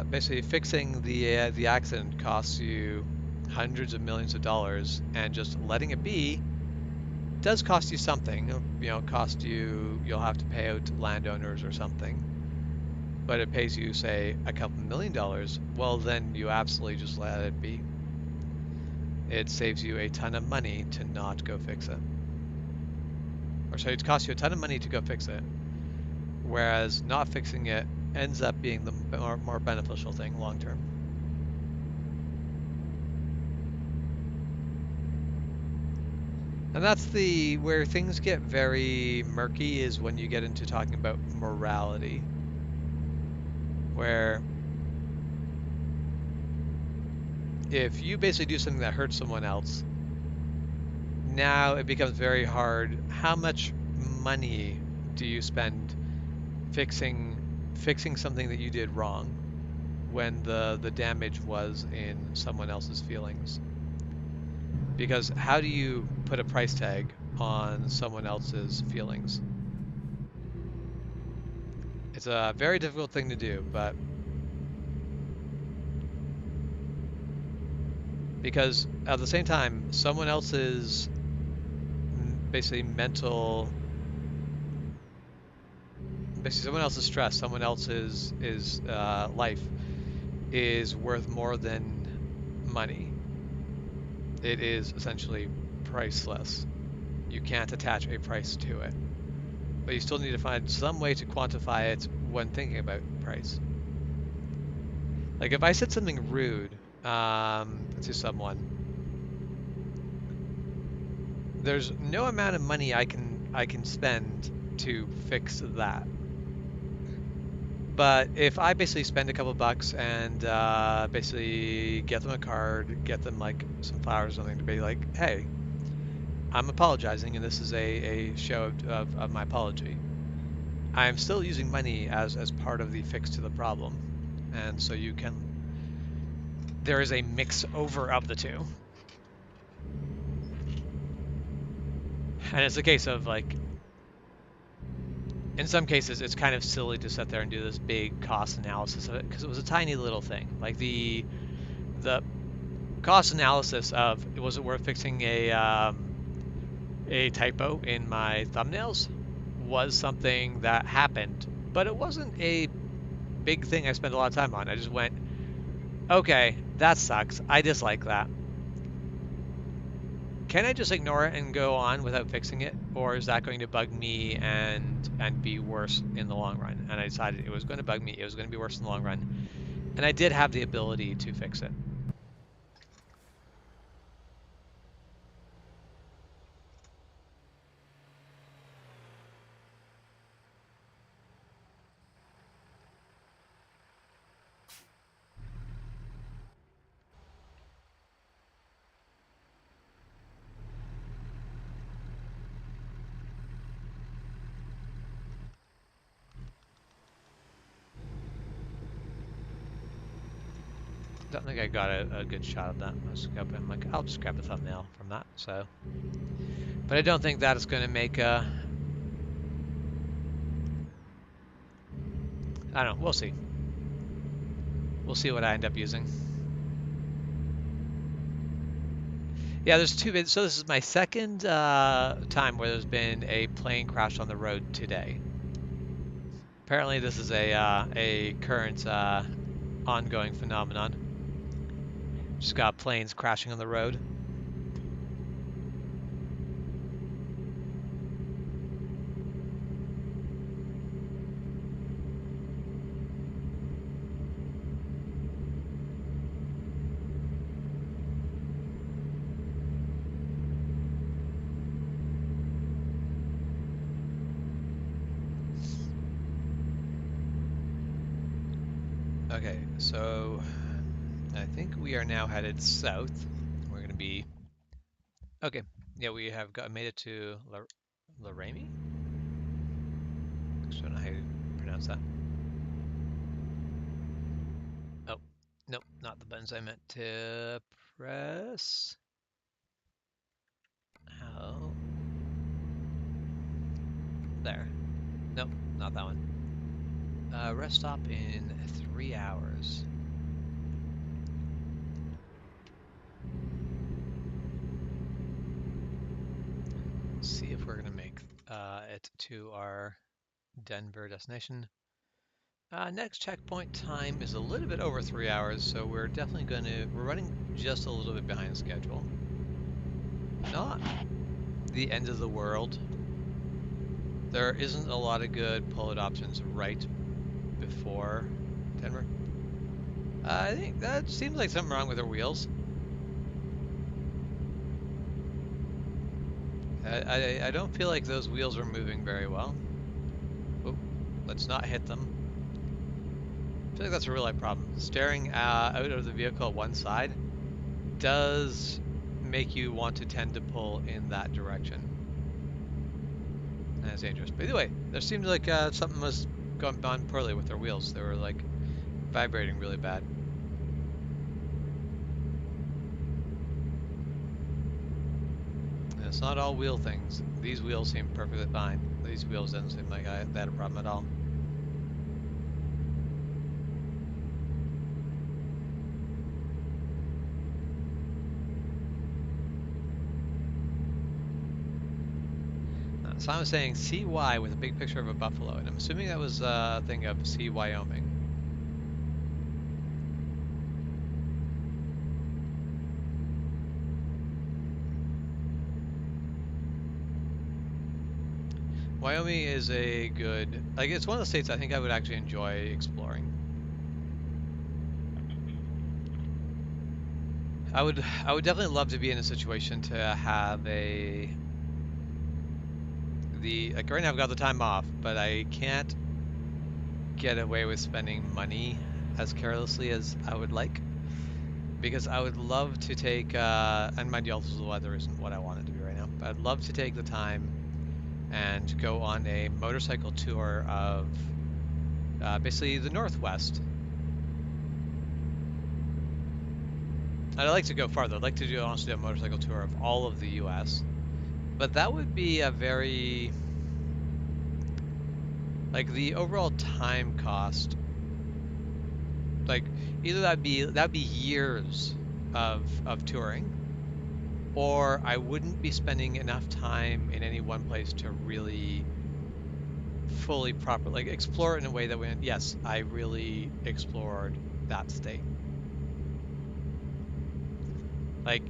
basically fixing the accident costs you hundreds of millions of dollars, and just letting it be does cost you something. You know, you'll have to pay out landowners or something, but it pays you, say, a couple $1 million. Well, then you absolutely just let it be. It saves you a ton of money to not go fix it. Or sorry, it costs you a ton of money to go fix it, whereas not fixing it ends up being the more beneficial thing long term. And that's where things get very murky, is when you get into talking about morality, where if you basically do something that hurts someone else, now it becomes very hard. How much money do you spend fixing something that you did wrong when the damage was in someone else's feelings? Because how do you put a price tag on someone else's feelings? It's a very difficult thing to do, but because at the same time, someone else's basically someone else's stress, someone else's life is worth more than money. It is essentially priceless. You can't attach a price to it, but you still need to find some way to quantify it when thinking about price. Like if I said something rude to someone, there's no amount of money I can spend to fix that. But if I basically spend a couple bucks and basically get them a card, get them like some flowers or something to be like, hey, I'm apologizing, and this is a show of my apology. I'm still using money as part of the fix to the problem, and so you can. There is a mix over of the two, and it's a case of like. In some cases, it's kind of silly to sit there and do this big cost analysis of it because it was a tiny little thing. Like the cost analysis of was it worth fixing a typo in my thumbnails was something that happened, but it wasn't a big thing I spent a lot of time on. I just went, okay, that sucks. I dislike that. Can I just ignore it and go on without fixing it, or is that going to bug me and be worse in the long run? And I decided it was going to bug me. It was going to be worse in the long run, and I did have the ability to fix it. Don't think I got a good shot of that. I'm like, I'll just grab a thumbnail from that. So, but I don't think that is going to make a. I don't know. We'll see. We'll see what I end up using. Yeah, there's two videos. So this is my second time where there's been a plane crash on the road today. Apparently, this is a current ongoing phenomenon. Just got planes crashing on the road. Okay, so I think we are now headed south. We're going to be... Okay, yeah, we have made it to Laramie? I don't know how you pronounce that. Oh, nope, not the buttons I meant to press. How? There. Nope, not that one. Rest stop in 3 hours. Let's see if we're gonna make it to our Denver destination. Next checkpoint time is a little bit over 3 hours, so we're definitely we're running just a little bit behind schedule. Not the end of the world. There isn't a lot of good pull-out options right before Denver. I think that seems like something wrong with our wheels. I don't feel like those wheels are moving very well. Oh, let's not hit them. I feel like that's a real life problem. Staring out of the vehicle at one side does make you want to tend to pull in that direction. And it's dangerous. But either way, there seemed like something was going on poorly with their wheels. They were like vibrating really bad. And it's not all wheel things. These wheels seem perfectly fine. These wheels didn't seem like they had a problem at all. So I was saying CY with a big picture of a buffalo, and I'm assuming that was a thing of C Wyoming. Wyoming is a good, like it's one of the states I think I would actually enjoy exploring. I would definitely love to be in a situation to have like right now I've got the time off, but I can't get away with spending money as carelessly as I would like, because I would love to take and mind you, also the weather isn't what I want it to be right now. but I'd love to take the time and go on a motorcycle tour of basically the Northwest. I'd like to go farther. I'd like to do honestly a motorcycle tour of all of the U.S. But that would be a very like the overall time cost. Like either that'd be years of touring, or I wouldn't be spending enough time in any one place to really fully proper like explore it in a way that went, yes, I really explored that state. Like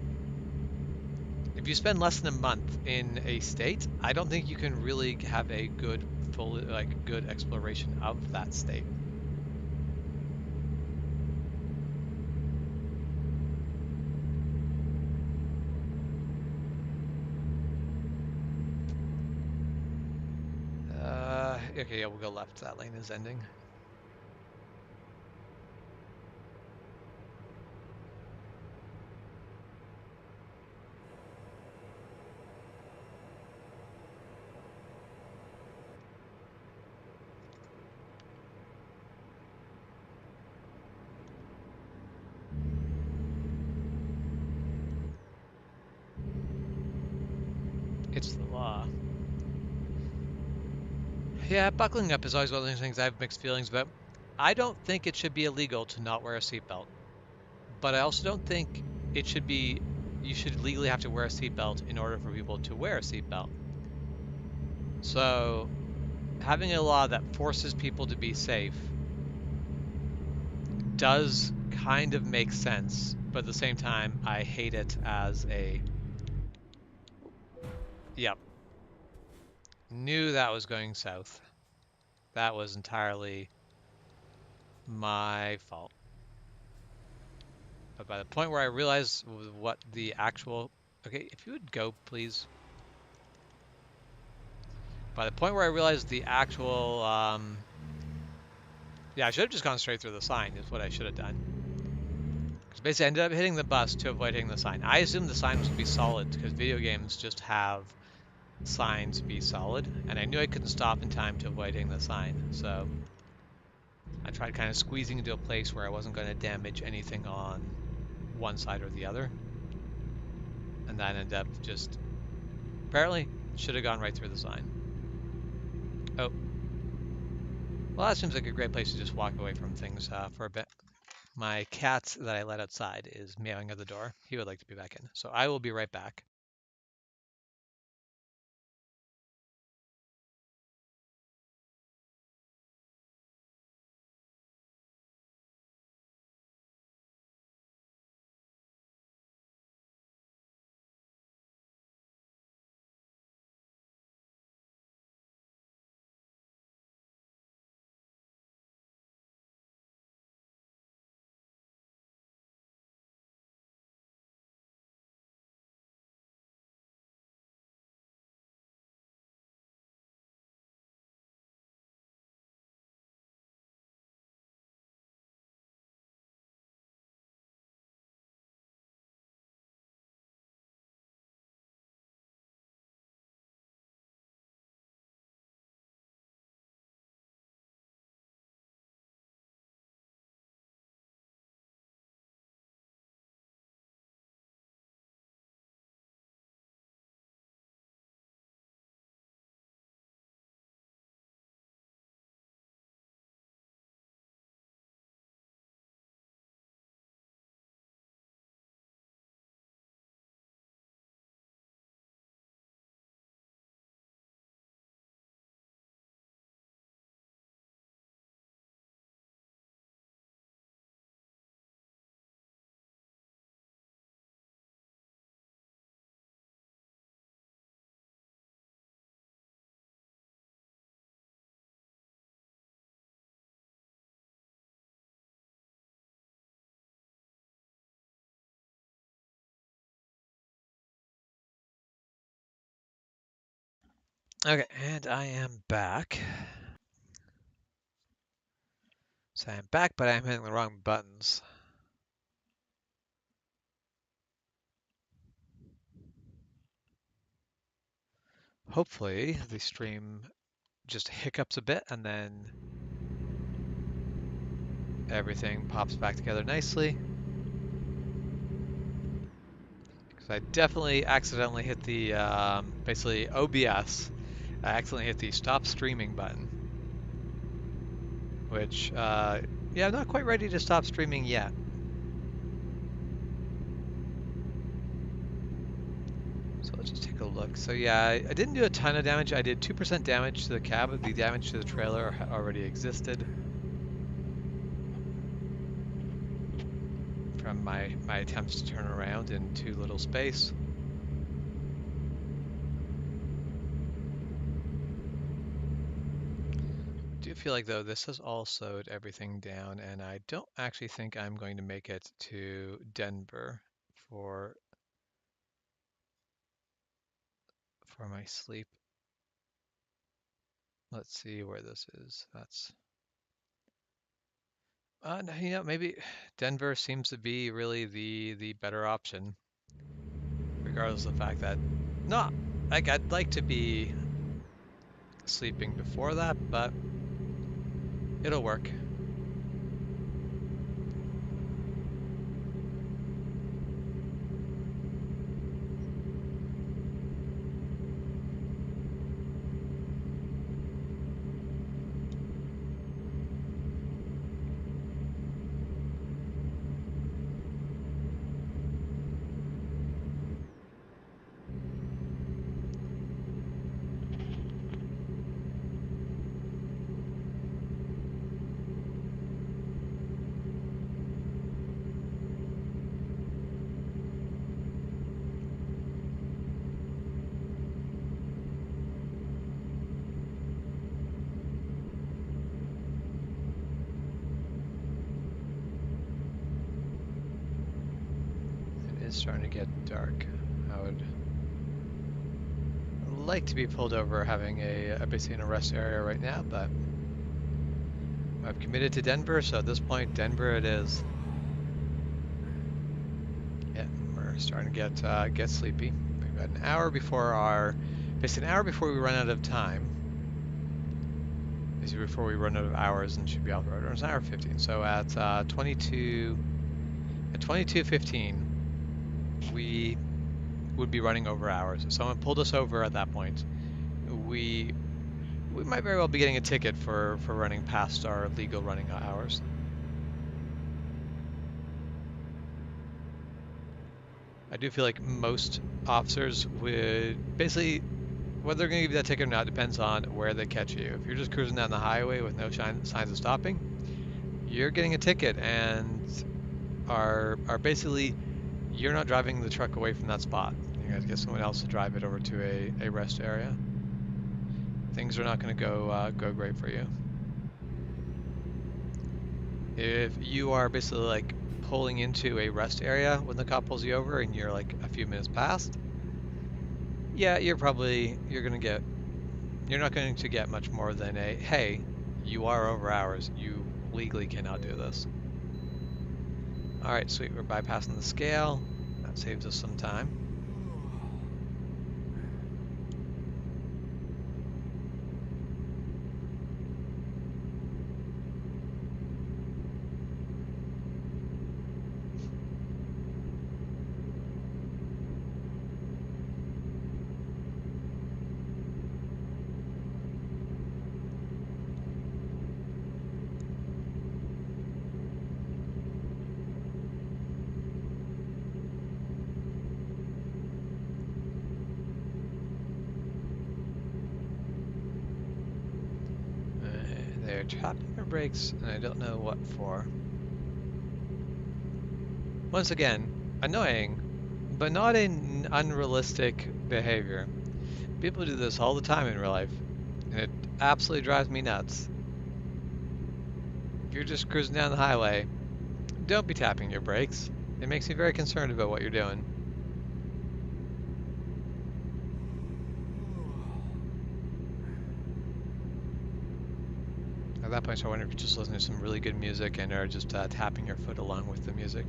if you spend less than a month in a state, I don't think you can really have a good full like good exploration of that state. Okay, yeah, we'll go left. That lane is ending. It's the law. Yeah, buckling up is always one of those things I have mixed feelings about. I don't think it should be illegal to not wear a seatbelt, but I also don't think it should be you should legally have to wear a seatbelt in order for people to wear a seatbelt. So having a law that forces people to be safe does kind of make sense, but at the same time, I hate it as a, yep, knew that was going south. That was entirely my fault. But by the point where I realized what the actual, okay, if you would go, please. By the point where I realized the actual, yeah, I should have just gone straight through the sign is what I should have done. Because basically I ended up hitting the bus to avoid hitting the sign. I assumed the sign was going to be solid because video games just have signs be solid, and I knew I couldn't stop in time to avoid hitting the sign, so I tried kind of squeezing into a place where I wasn't going to damage anything on one side or the other, and that ended up just apparently should have gone right through the sign. Oh, well, that seems like a great place to just walk away from things for a bit. My cat that I let outside is meowing at the door. He would like to be back in, so I will be right back. Okay, and I am back. So I'm back, but I'm hitting the wrong buttons. hopefully the stream just hiccups a bit and then everything pops back together nicely. Because I definitely accidentally hit the, basically OBS, I accidentally hit the stop streaming button, which, yeah, I'm not quite ready to stop streaming yet. So let's just take a look. So yeah, I didn't do a ton of damage. I did 2% damage to the cab. The damage to the trailer already existed from my attempts to turn around in too little space. I do feel like though this has all slowed everything down, and I don't actually think I'm going to make it to Denver for my sleep. Let's see where this is. That's no, you know, maybe Denver seems to be really the better option, regardless of the fact that no, like I'd like to be sleeping before that, but it'll work. It's starting to get dark. I would like to be pulled over having basically an arrest area right now, but I've committed to Denver, so at this point, Denver it is. Yeah, we're starting to get sleepy. We've got an hour before basically an hour before we run out of time. Basically before we run out of hours and should be off the road. Or it's an hour 15. So at 22:15, we would be running over hours. If someone pulled us over at that point, we might very well be getting a ticket for running past our legal running hours. I do feel like most officers would basically, whether they're going to give you that ticket or not depends on where they catch you. If you're just cruising down the highway with no signs of stopping, you're getting a ticket and are basically, you're not driving the truck away from that spot. You have to get someone else to drive it over to a rest area. Things are not going to go great for you. If you are basically like pulling into a rest area when the cop pulls you over and you're like a few minutes past, yeah, you're not going to get much more than a, hey, you are over hours, you legally cannot do this. All right, sweet, we're bypassing the scale. That saves us some time. They're tapping their brakes, and I don't know what for. Once again, annoying, but not an unrealistic behavior. People do this all the time in real life, and it absolutely drives me nuts. If you're just cruising down the highway, don't be tapping your brakes. It makes me very concerned about what you're doing. At that point, I wonder if you're just listening to some really good music and are just tapping your foot along with the music.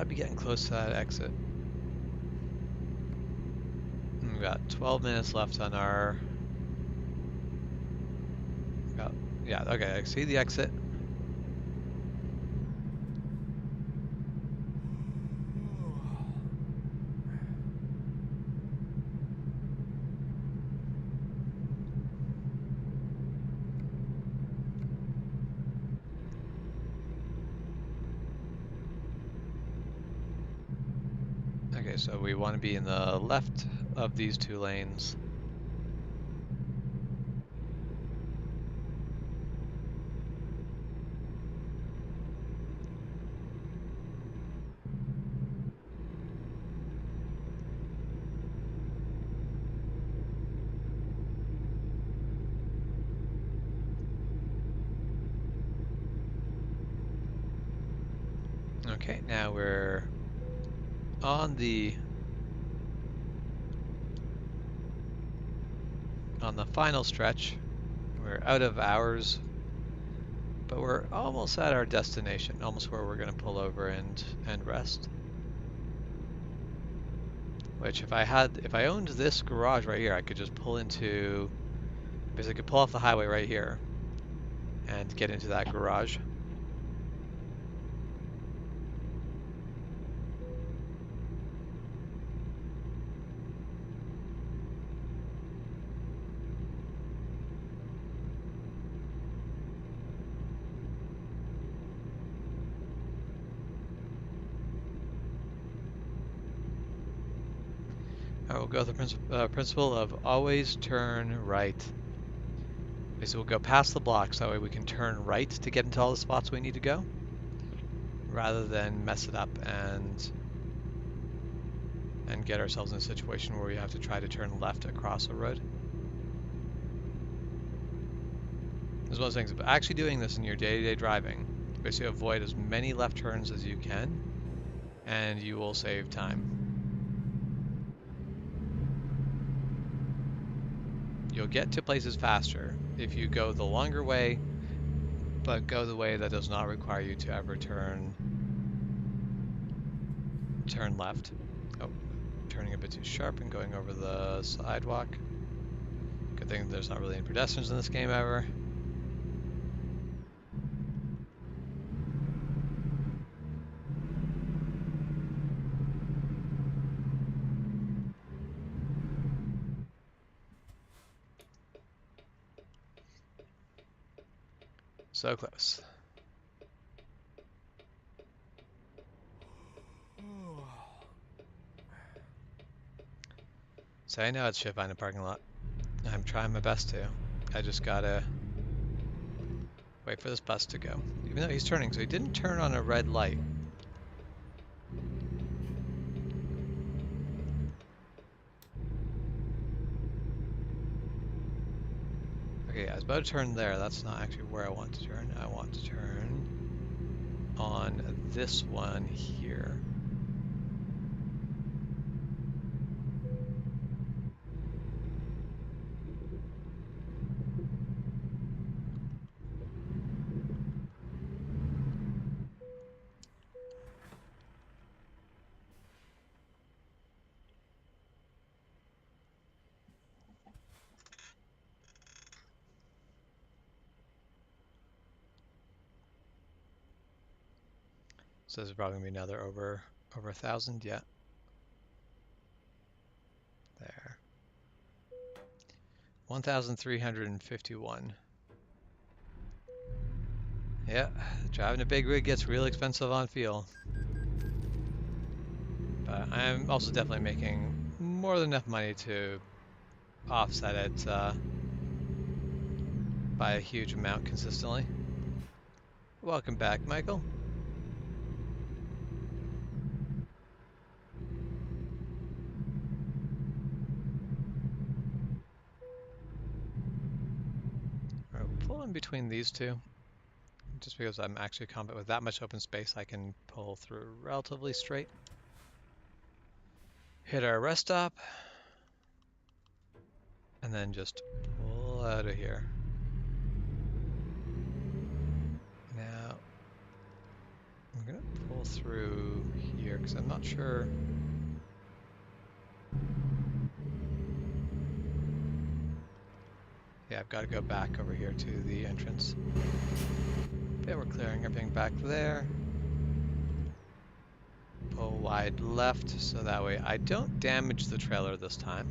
Gotta be getting close to that exit. And we've got 12 minutes left on our... Yeah, okay, I see the exit. Okay, so we want to be in the left of these two lanes. Okay, now we're on the final stretch. We're out of hours, but we're almost at our destination, almost where we're going to pull over and rest. Which if I owned this garage right here, I could just pull into, basically pull off the highway right here and get into that garage. I will go with the principle of always turn right. So we'll go past the blocks, that way we can turn right to get into all the spots we need to go, rather than mess it up and get ourselves in a situation where we have to try to turn left across a road. There's one of those things, but actually doing this in your day-to-day driving, basically avoid as many left turns as you can, and you will save time. You'll get to places faster if you go the longer way, but go the way that does not require you to ever turn left. Oh, turning a bit too sharp and going over the sidewalk. Good thing there's not really any pedestrians in this game ever. So close. So I know it should find a parking lot. I'm trying my best to. I just gotta wait for this bus to go. Even though he's turning, so he didn't turn on a red light. Okay, I was about to turn there. That's not actually where I want to turn. I want to turn on this one here. So this is probably gonna be another over 1,000. Yeah. There. 1,351. Yeah, driving a big rig gets real expensive on fuel. But I'm also definitely making more than enough money to offset it by a huge amount consistently. Welcome back, Michael. All right, we'll pull in between these two. Just because I'm actually confident with that much open space, I can pull through relatively straight. Hit our rest stop. And then just pull out of here. Now, I'm gonna pull through here. here because I'm not sure. Yeah, I've got to go back over here to the entrance. Okay, we're clearing everything back there. Pull wide left so that way I don't damage the trailer this time.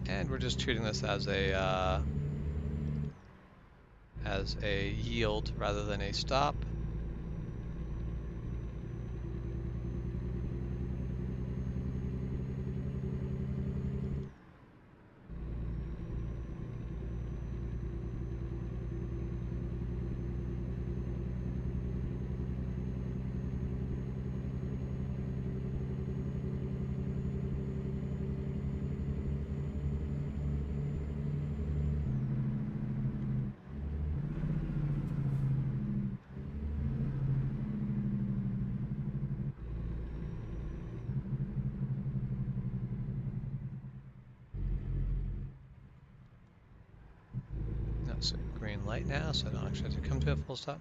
And we're just treating this as a yield rather than a stop. That's a green light now, so I don't actually have to come to a full stop.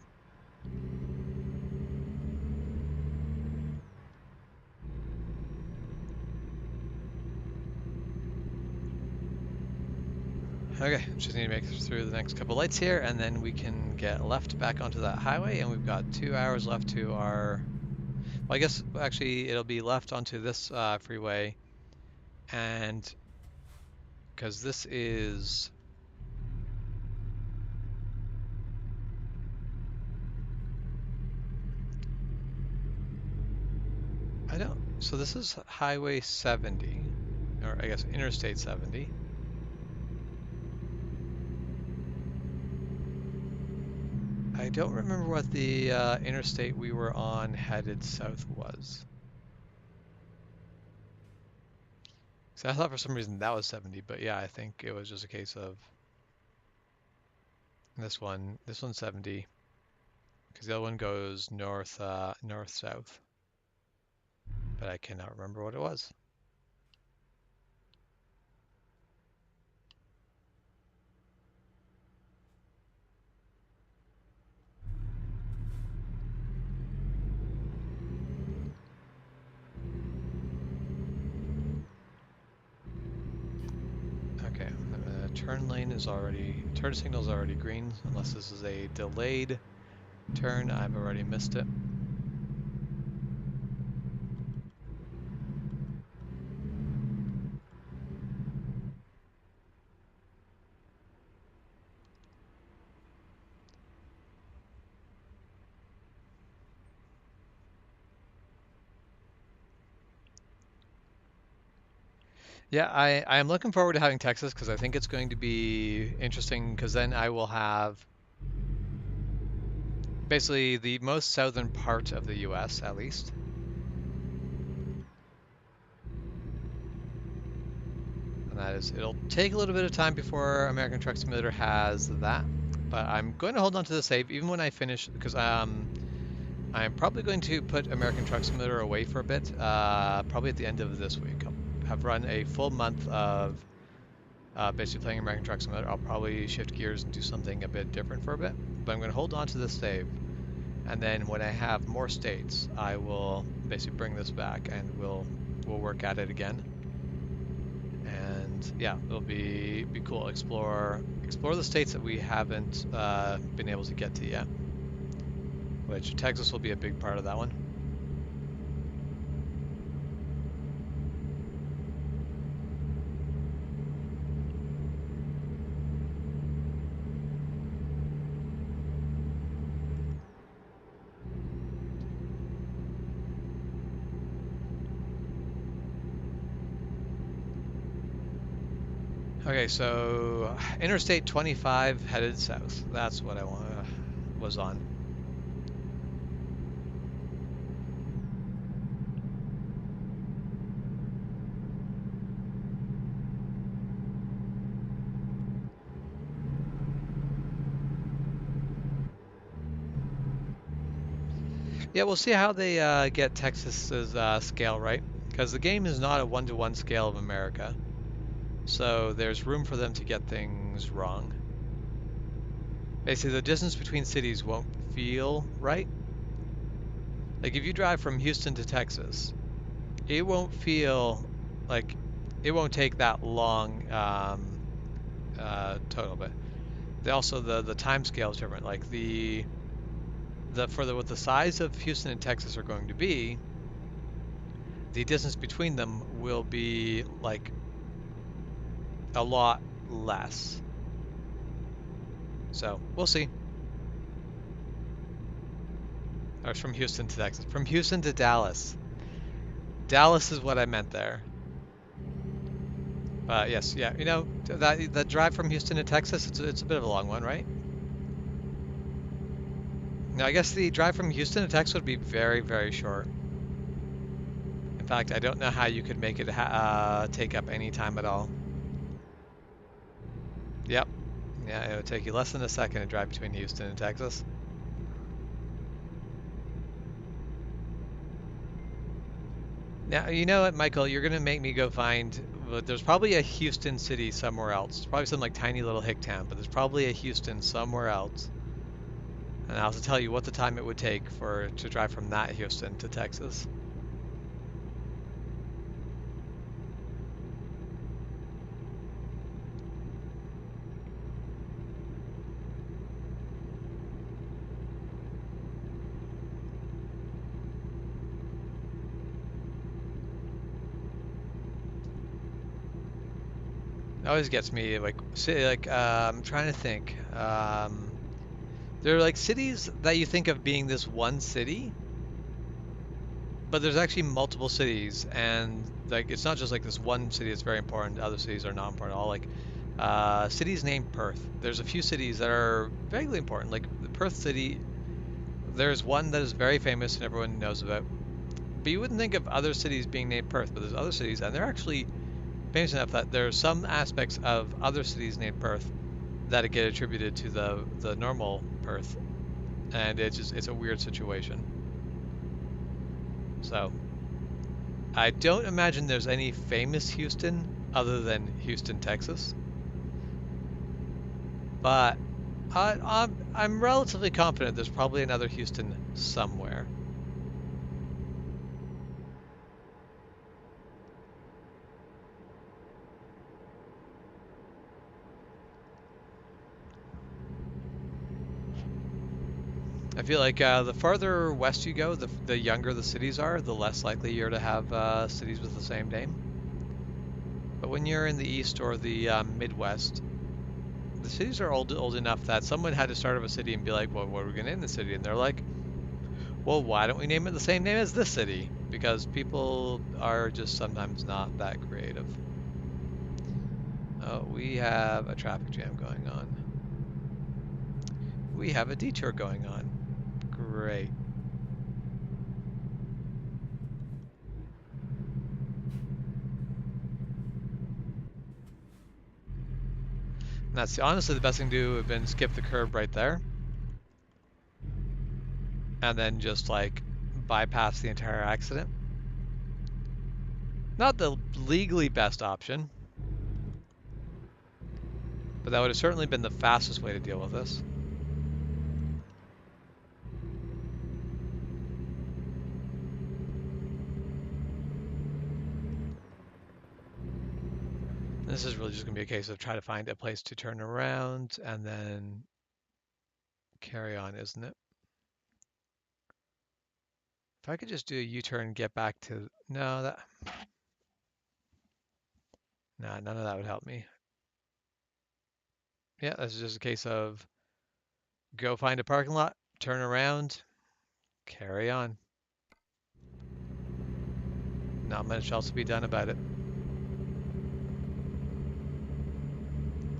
Okay, just need to make it through the next couple lights here, and then we can get left back onto that highway, and we've got 2 hours left to our... Well, I guess actually it'll be left onto this freeway, and because this is... I don't... So this is Highway 70, or I guess Interstate 70. I don't remember what the interstate we were on headed south was. So I thought for some reason that was 70, but yeah, I think it was just a case of this one's 70, because the other one goes north, north-south, but I cannot remember what it was. Okay, turn signal is already green, unless this is a delayed turn. I've already missed it. Yeah, I am looking forward to having Texas because I think it's going to be interesting because then I will have basically the most southern part of the US at least. And that is, it'll take a little bit of time before American Truck Simulator has that, but I'm going to hold on to the save even when I finish because I'm probably going to put American Truck Simulator away for a bit, probably at the end of this week. I'll have run a full month of basically playing American Truck Simulator. I'll probably shift gears and do something a bit different for a bit, but I'm going to hold on to this save. And then when I have more states, I will basically bring this back and we'll work at it again. And yeah, it'll be cool. Explore the states that we haven't been able to get to yet. Which Texas will be a big part of that one. Okay, so Interstate 25 headed south. That's what I was on. Yeah, we'll see how they get Texas's scale right, because the game is not a one-to-one scale of America. So there's room for them to get things wrong. Basically, the distance between cities won't feel right, Like if you drive from Houston to Texas, it won't feel like it won't take that long total, but also the time scale is different. Like the for the what the size of Houston and Texas are going to be, the distance between them will be like a lot less. So we'll see. Or from Houston to Texas. From Houston to Dallas. Dallas is what I meant there. Yes, yeah, you know that drive from Houston to Texas, it's a bit of a long one, right? No, I guess the drive from Houston to Texas would be very, very short. In fact, I don't know how you could make it take up any time at all. Yep. Yeah, it would take you less than a second to drive between Houston and Texas. Now, you know what, Michael, you're gonna make me go find, but there's probably a Houston city somewhere else. It's probably some like tiny little hick town, but there's probably a Houston somewhere else. And I'll have to tell you what the time it would take to drive from that Houston to Texas. It always gets me like I'm trying to think. There are like cities that you think of being this one city, but there's actually multiple cities, and like it's not just like this one city that's very important. Other cities are not important at all. Like cities named Perth. There's a few cities that are vaguely important. Like the Perth city, there's one that is very famous and everyone knows about. But you wouldn't think of other cities being named Perth, but there's other cities, and they're actually famous enough that there are some aspects of other cities named Perth that get attributed to the normal Perth, and it's a weird situation. So I don't imagine there's any famous Houston other than Houston, Texas, but I'm relatively confident there's probably another Houston somewhere. I feel like the farther west you go, the younger the cities are, the less likely you're to have cities with the same name. But when you're in the east or the Midwest, the cities are old enough that someone had to start up a city and be like, well, what are we going to name the city? And they're like, well, why don't we name it the same name as this city? Because people are just sometimes not that creative. Oh, we have a traffic jam going on. We have a detour going on. Great. And that's honestly the best thing to do would have been skip the curb right there. And then just like bypass the entire accident. Not the legally best option, but that would have certainly been the fastest way to deal with this. This is really just going to be a case of try to find a place to turn around and then carry on, isn't it? If I could just do a U-turn, get back to, no, none of that would help me. Yeah, this is just a case of go find a parking lot, turn around, carry on. Not much else to be done about it.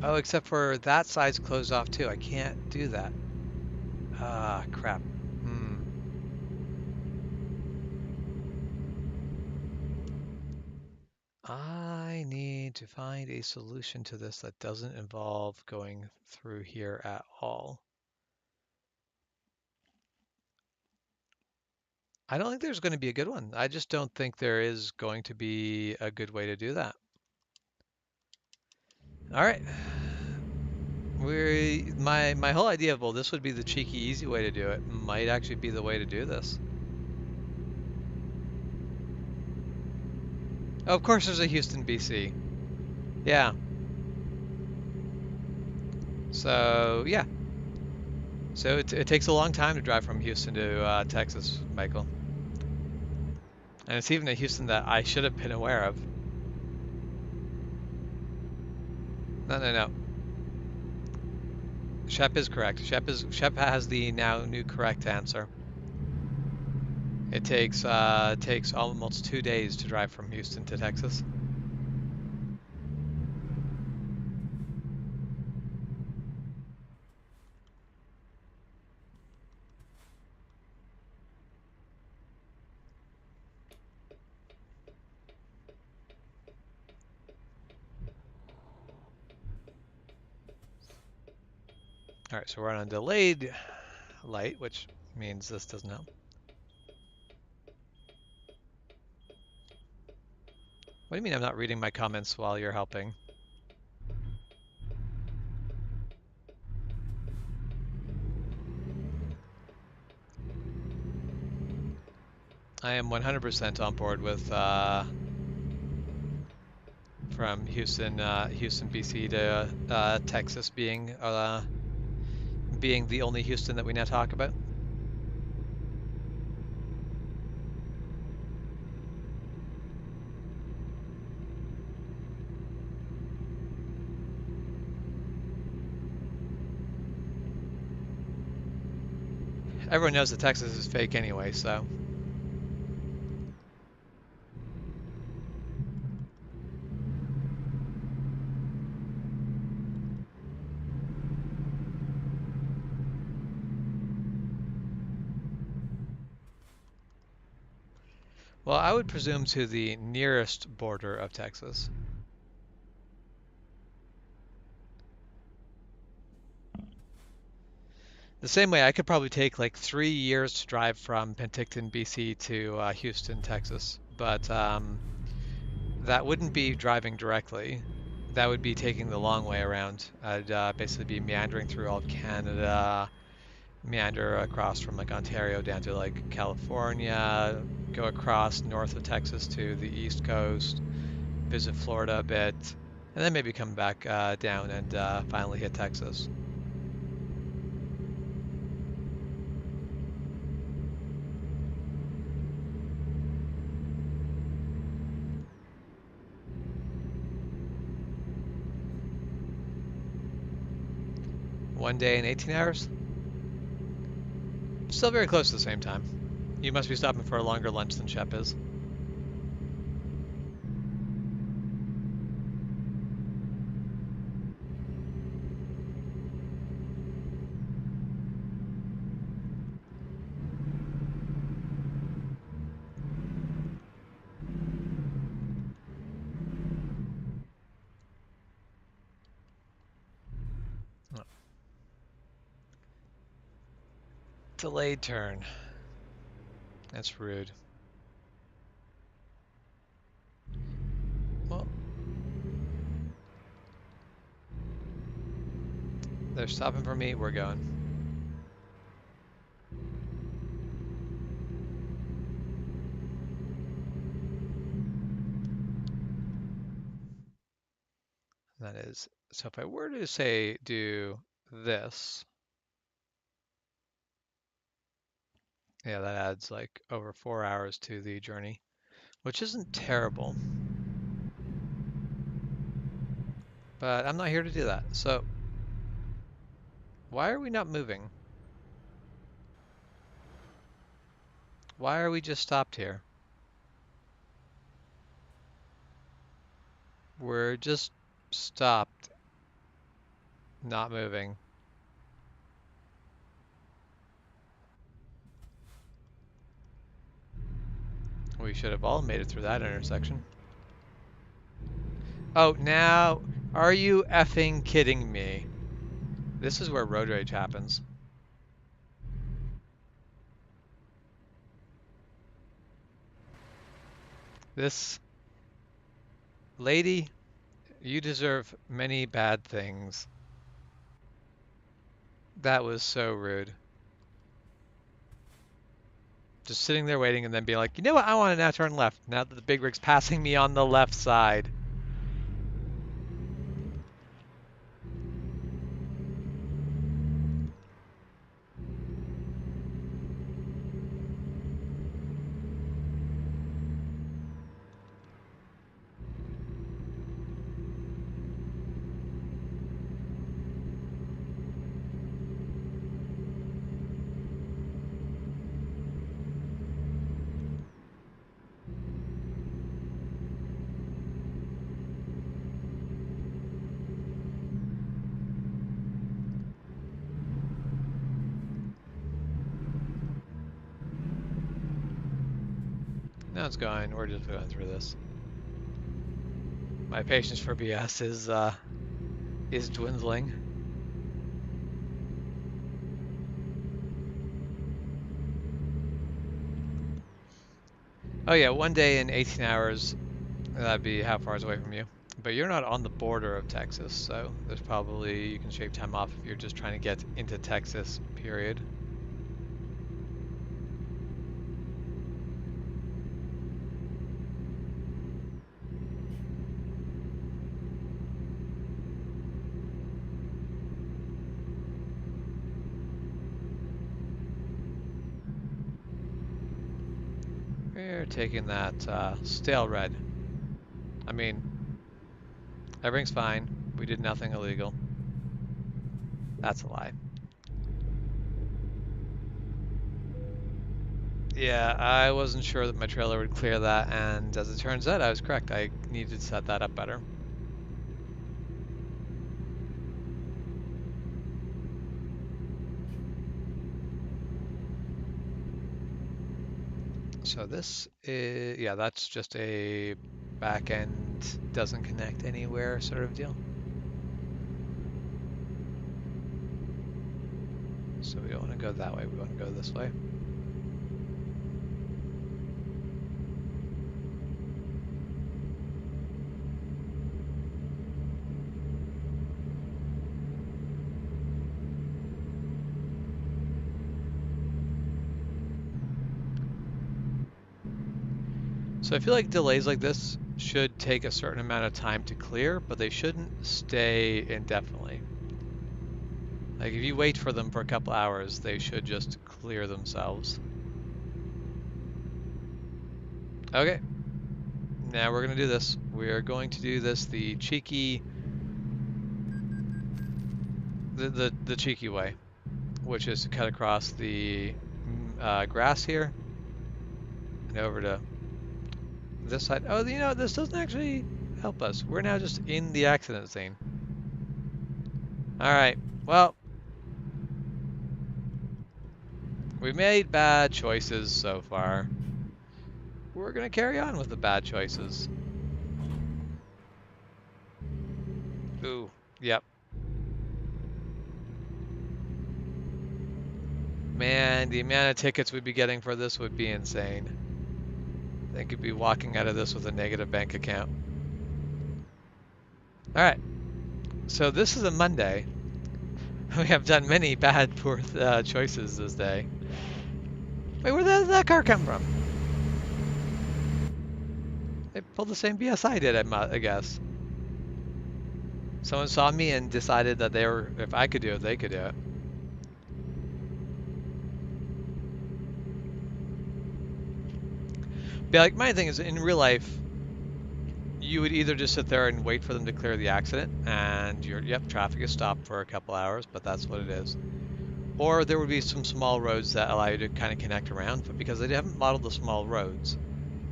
Oh, except for that side's closed off too. I can't do that. Ah, crap. I need to find a solution to this that doesn't involve going through here at all. I don't think there's going to be a good one. I just don't think there is going to be a good way to do that. All right. My whole idea of, well, this would be the cheeky, easy way to do it, might actually be the way to do this. Oh, of course there's a Houston, BC. Yeah. So, yeah. So it takes a long time to drive from Houston to Texas, Michael. And it's even a Houston that I should have been aware of. No, no, no. Shep is correct. Shep has the now new correct answer. It takes almost 2 days to drive from Houston to Texas. All right, so we're on a delayed light, which means this doesn't help. What do you mean I'm not reading my comments while you're helping? I am 100% on board with from Houston, BC to Texas being the only Houston that we now talk about. Everyone knows that Texas is fake anyway, so. Well, I would presume to the nearest border of Texas. The same way I could probably take like 3 years to drive from Penticton, BC to Houston, Texas, but that wouldn't be driving directly. That would be taking the long way around. I'd basically be meandering through all of Canada, meander across from like Ontario down to like California, go across north of Texas to the East Coast, visit Florida a bit, and then maybe come back down and finally hit Texas. One day in 18 hours? Still very close to the same time. You must be stopping for a longer lunch than Shep is. Oh. Delayed turn. That's rude. Well, they're stopping for me. We're going. That is, so if I were to say do this, yeah, that adds like over 4 hours to the journey, which isn't terrible, but I'm not here to do that. So why are we not moving? Why are we just stopped here? We're just stopped, not moving. We should have all made it through that intersection. Oh, now, are you effing kidding me? This is where road rage happens. This lady, you deserve many bad things. That was so rude. Just sitting there waiting and then being like, you know what, I want to now turn left. Now that the big rig's passing me on the left side. Now it's going. We're just going through this. My patience for BS is dwindling. Oh yeah, one day in 18 hours, that'd be how far is away from you. But you're not on the border of Texas, so there's probably, you can shave time off if you're just trying to get into Texas, period. We're taking that stale red. I mean, everything's fine. We did nothing illegal. That's a lie. Yeah, I wasn't sure that my trailer would clear that, and as it turns out, I was correct. I needed to set that up better. So this is, yeah, that's just a back end, doesn't connect anywhere sort of deal. So we don't want to go that way, we want to go this way. So I feel like delays like this should take a certain amount of time to clear, but they shouldn't stay indefinitely. Like if you wait for them for a couple hours, they should just clear themselves. Okay, now we're gonna do this. We are going to do this the cheeky, the cheeky way, which is to cut across the grass here and over to this side. Oh, you know, this doesn't actually help us. We're now just in the accident scene. All right, well, we made bad choices so far. We're gonna carry on with the bad choices. Ooh, yep. Man, the amount of tickets we'd be getting for this would be insane. I think you'd be walking out of this with a negative bank account. All right, so this is a Monday. We have done many bad, poor choices this day. Wait, where did that car come from? They pulled the same BS I did, I guess. Someone saw me and decided that they were, if I could do it, they could do it. But like, my thing is, in real life, you would either just sit there and wait for them to clear the accident, and yep, traffic is stopped for a couple hours, but that's what it is. Or there would be some small roads that allow you to kind of connect around, but because they haven't modeled the small roads,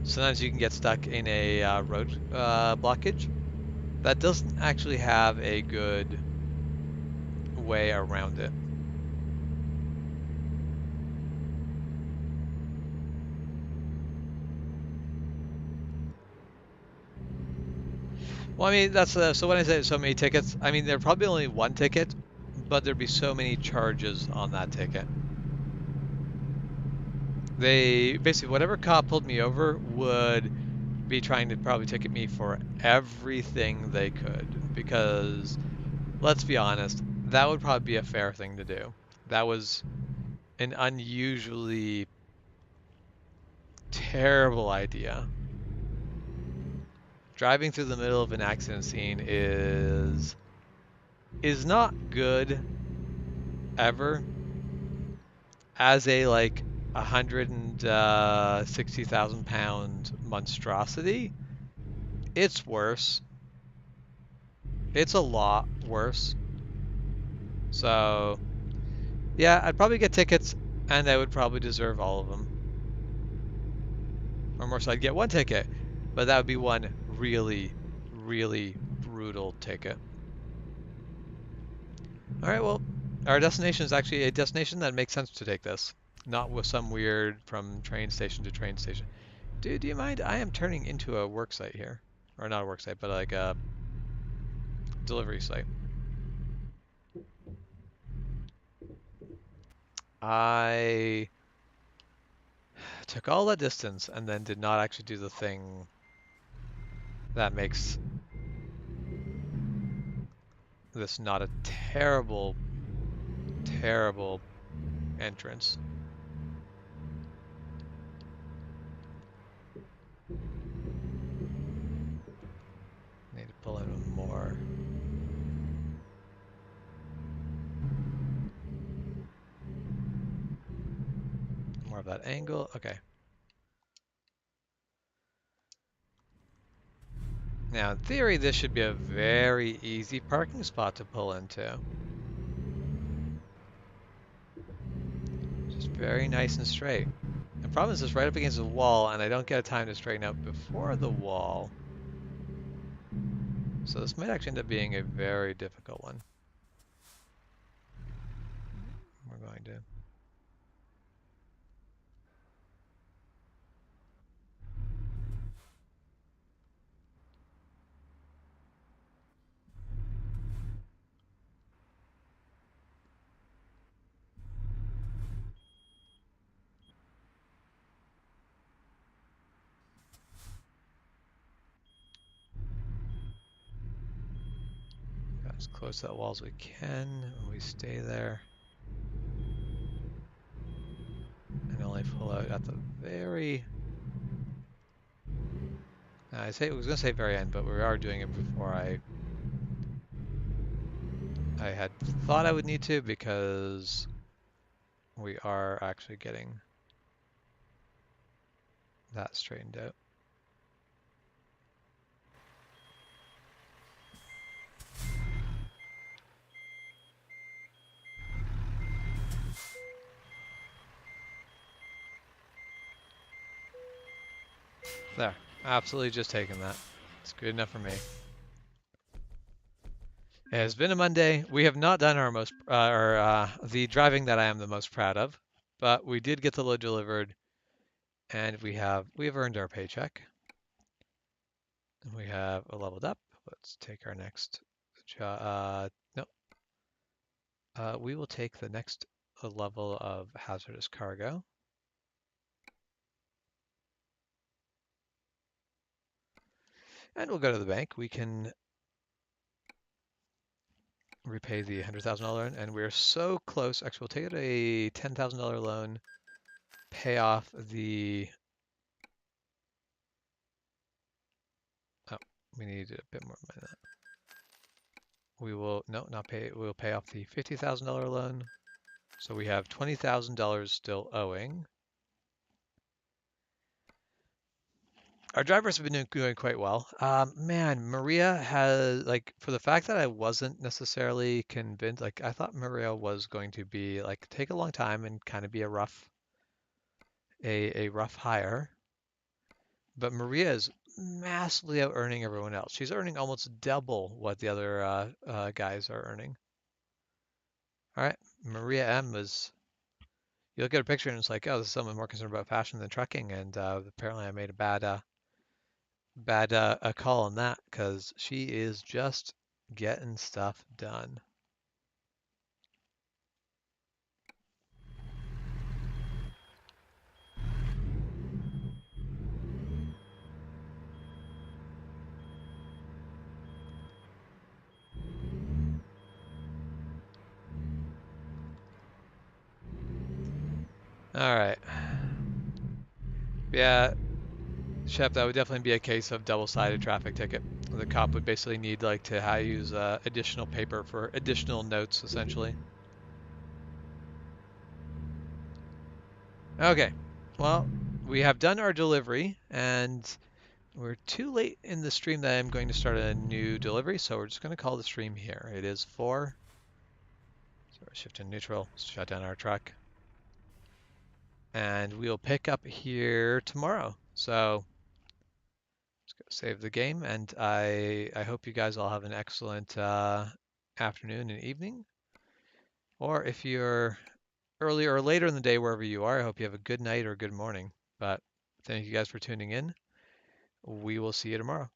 sometimes you can get stuck in a road blockage that doesn't actually have a good way around it. Well, I mean, that's so when I say so many tickets, I mean, there'd probably only one ticket, but there'd be so many charges on that ticket. They basically, whatever cop pulled me over would be trying to probably ticket me for everything they could, because let's be honest, that would probably be a fair thing to do. That was an unusually terrible idea. Driving through the middle of an accident scene is not good ever. As a like 160,000 pound monstrosity, it's worse. It's a lot worse. So yeah, I'd probably get tickets, and I would probably deserve all of them. Or more so, I'd get one ticket, but that would be one really, really brutal ticket. All right, well, our destination is actually a destination that makes sense to take this, not with some weird from train station to train station. Dude, do you mind? I am turning into a work site here. Or not a work site, but like a delivery site. I took all that distance and then did not actually do the thing that makes this not a terrible, terrible entrance. Need to pull in more. More of that angle. Okay. Now, in theory, this should be a very easy parking spot to pull into. Just very nice and straight. The problem is it's right up against the wall, and I don't get a time to straighten out before the wall. So this might actually end up being a very difficult one. We're going to. Got as close to that wall as we can, and we stay there. And only pull out at the very... I was going to say very end, but we are doing it before I had thought I would need to, because we are actually getting that straightened out. There, absolutely just taking that. It's good enough for me. It has been a Monday. We have not done our the driving that I am the most proud of, but we did get the load delivered, and we have earned our paycheck. We have leveled up. Let's take our next job. No, we will take the next level of hazardous cargo. And we'll go to the bank. We can repay the $100,000 loan, and we're so close. Actually, we'll take out a $10,000 loan, pay off the... Oh, we need a bit more money than that. We will, no, not pay, we'll pay off the $50,000 loan. So we have $20,000 still owing. Our drivers have been doing quite well. Man, Maria has, like, for the fact that I wasn't necessarily convinced, like, I thought Maria was going to be, like, take a long time and kind of be a rough hire. But Maria is massively out earning everyone else. She's earning almost double what the other guys are earning. All right, Maria M is. You look at her picture and it's like, oh, this is someone more concerned about fashion than trucking. And apparently, I made a bad call on that, because she is just getting stuff done. All right. Yeah, Chef, that would definitely be a case of double-sided traffic ticket. The cop would basically need like to use additional paper for additional notes, essentially. Okay, well, we have done our delivery, and we're too late in the stream that I'm going to start a new delivery, so we're just going to call the stream here. It is 4, so we're shift to neutral, shut down our truck, and we'll pick up here tomorrow. So let's go save the game, and I hope you guys all have an excellent afternoon and evening. Or if you're earlier or later in the day, wherever you are, I hope you have a good night or good morning. But thank you guys for tuning in. We will see you tomorrow.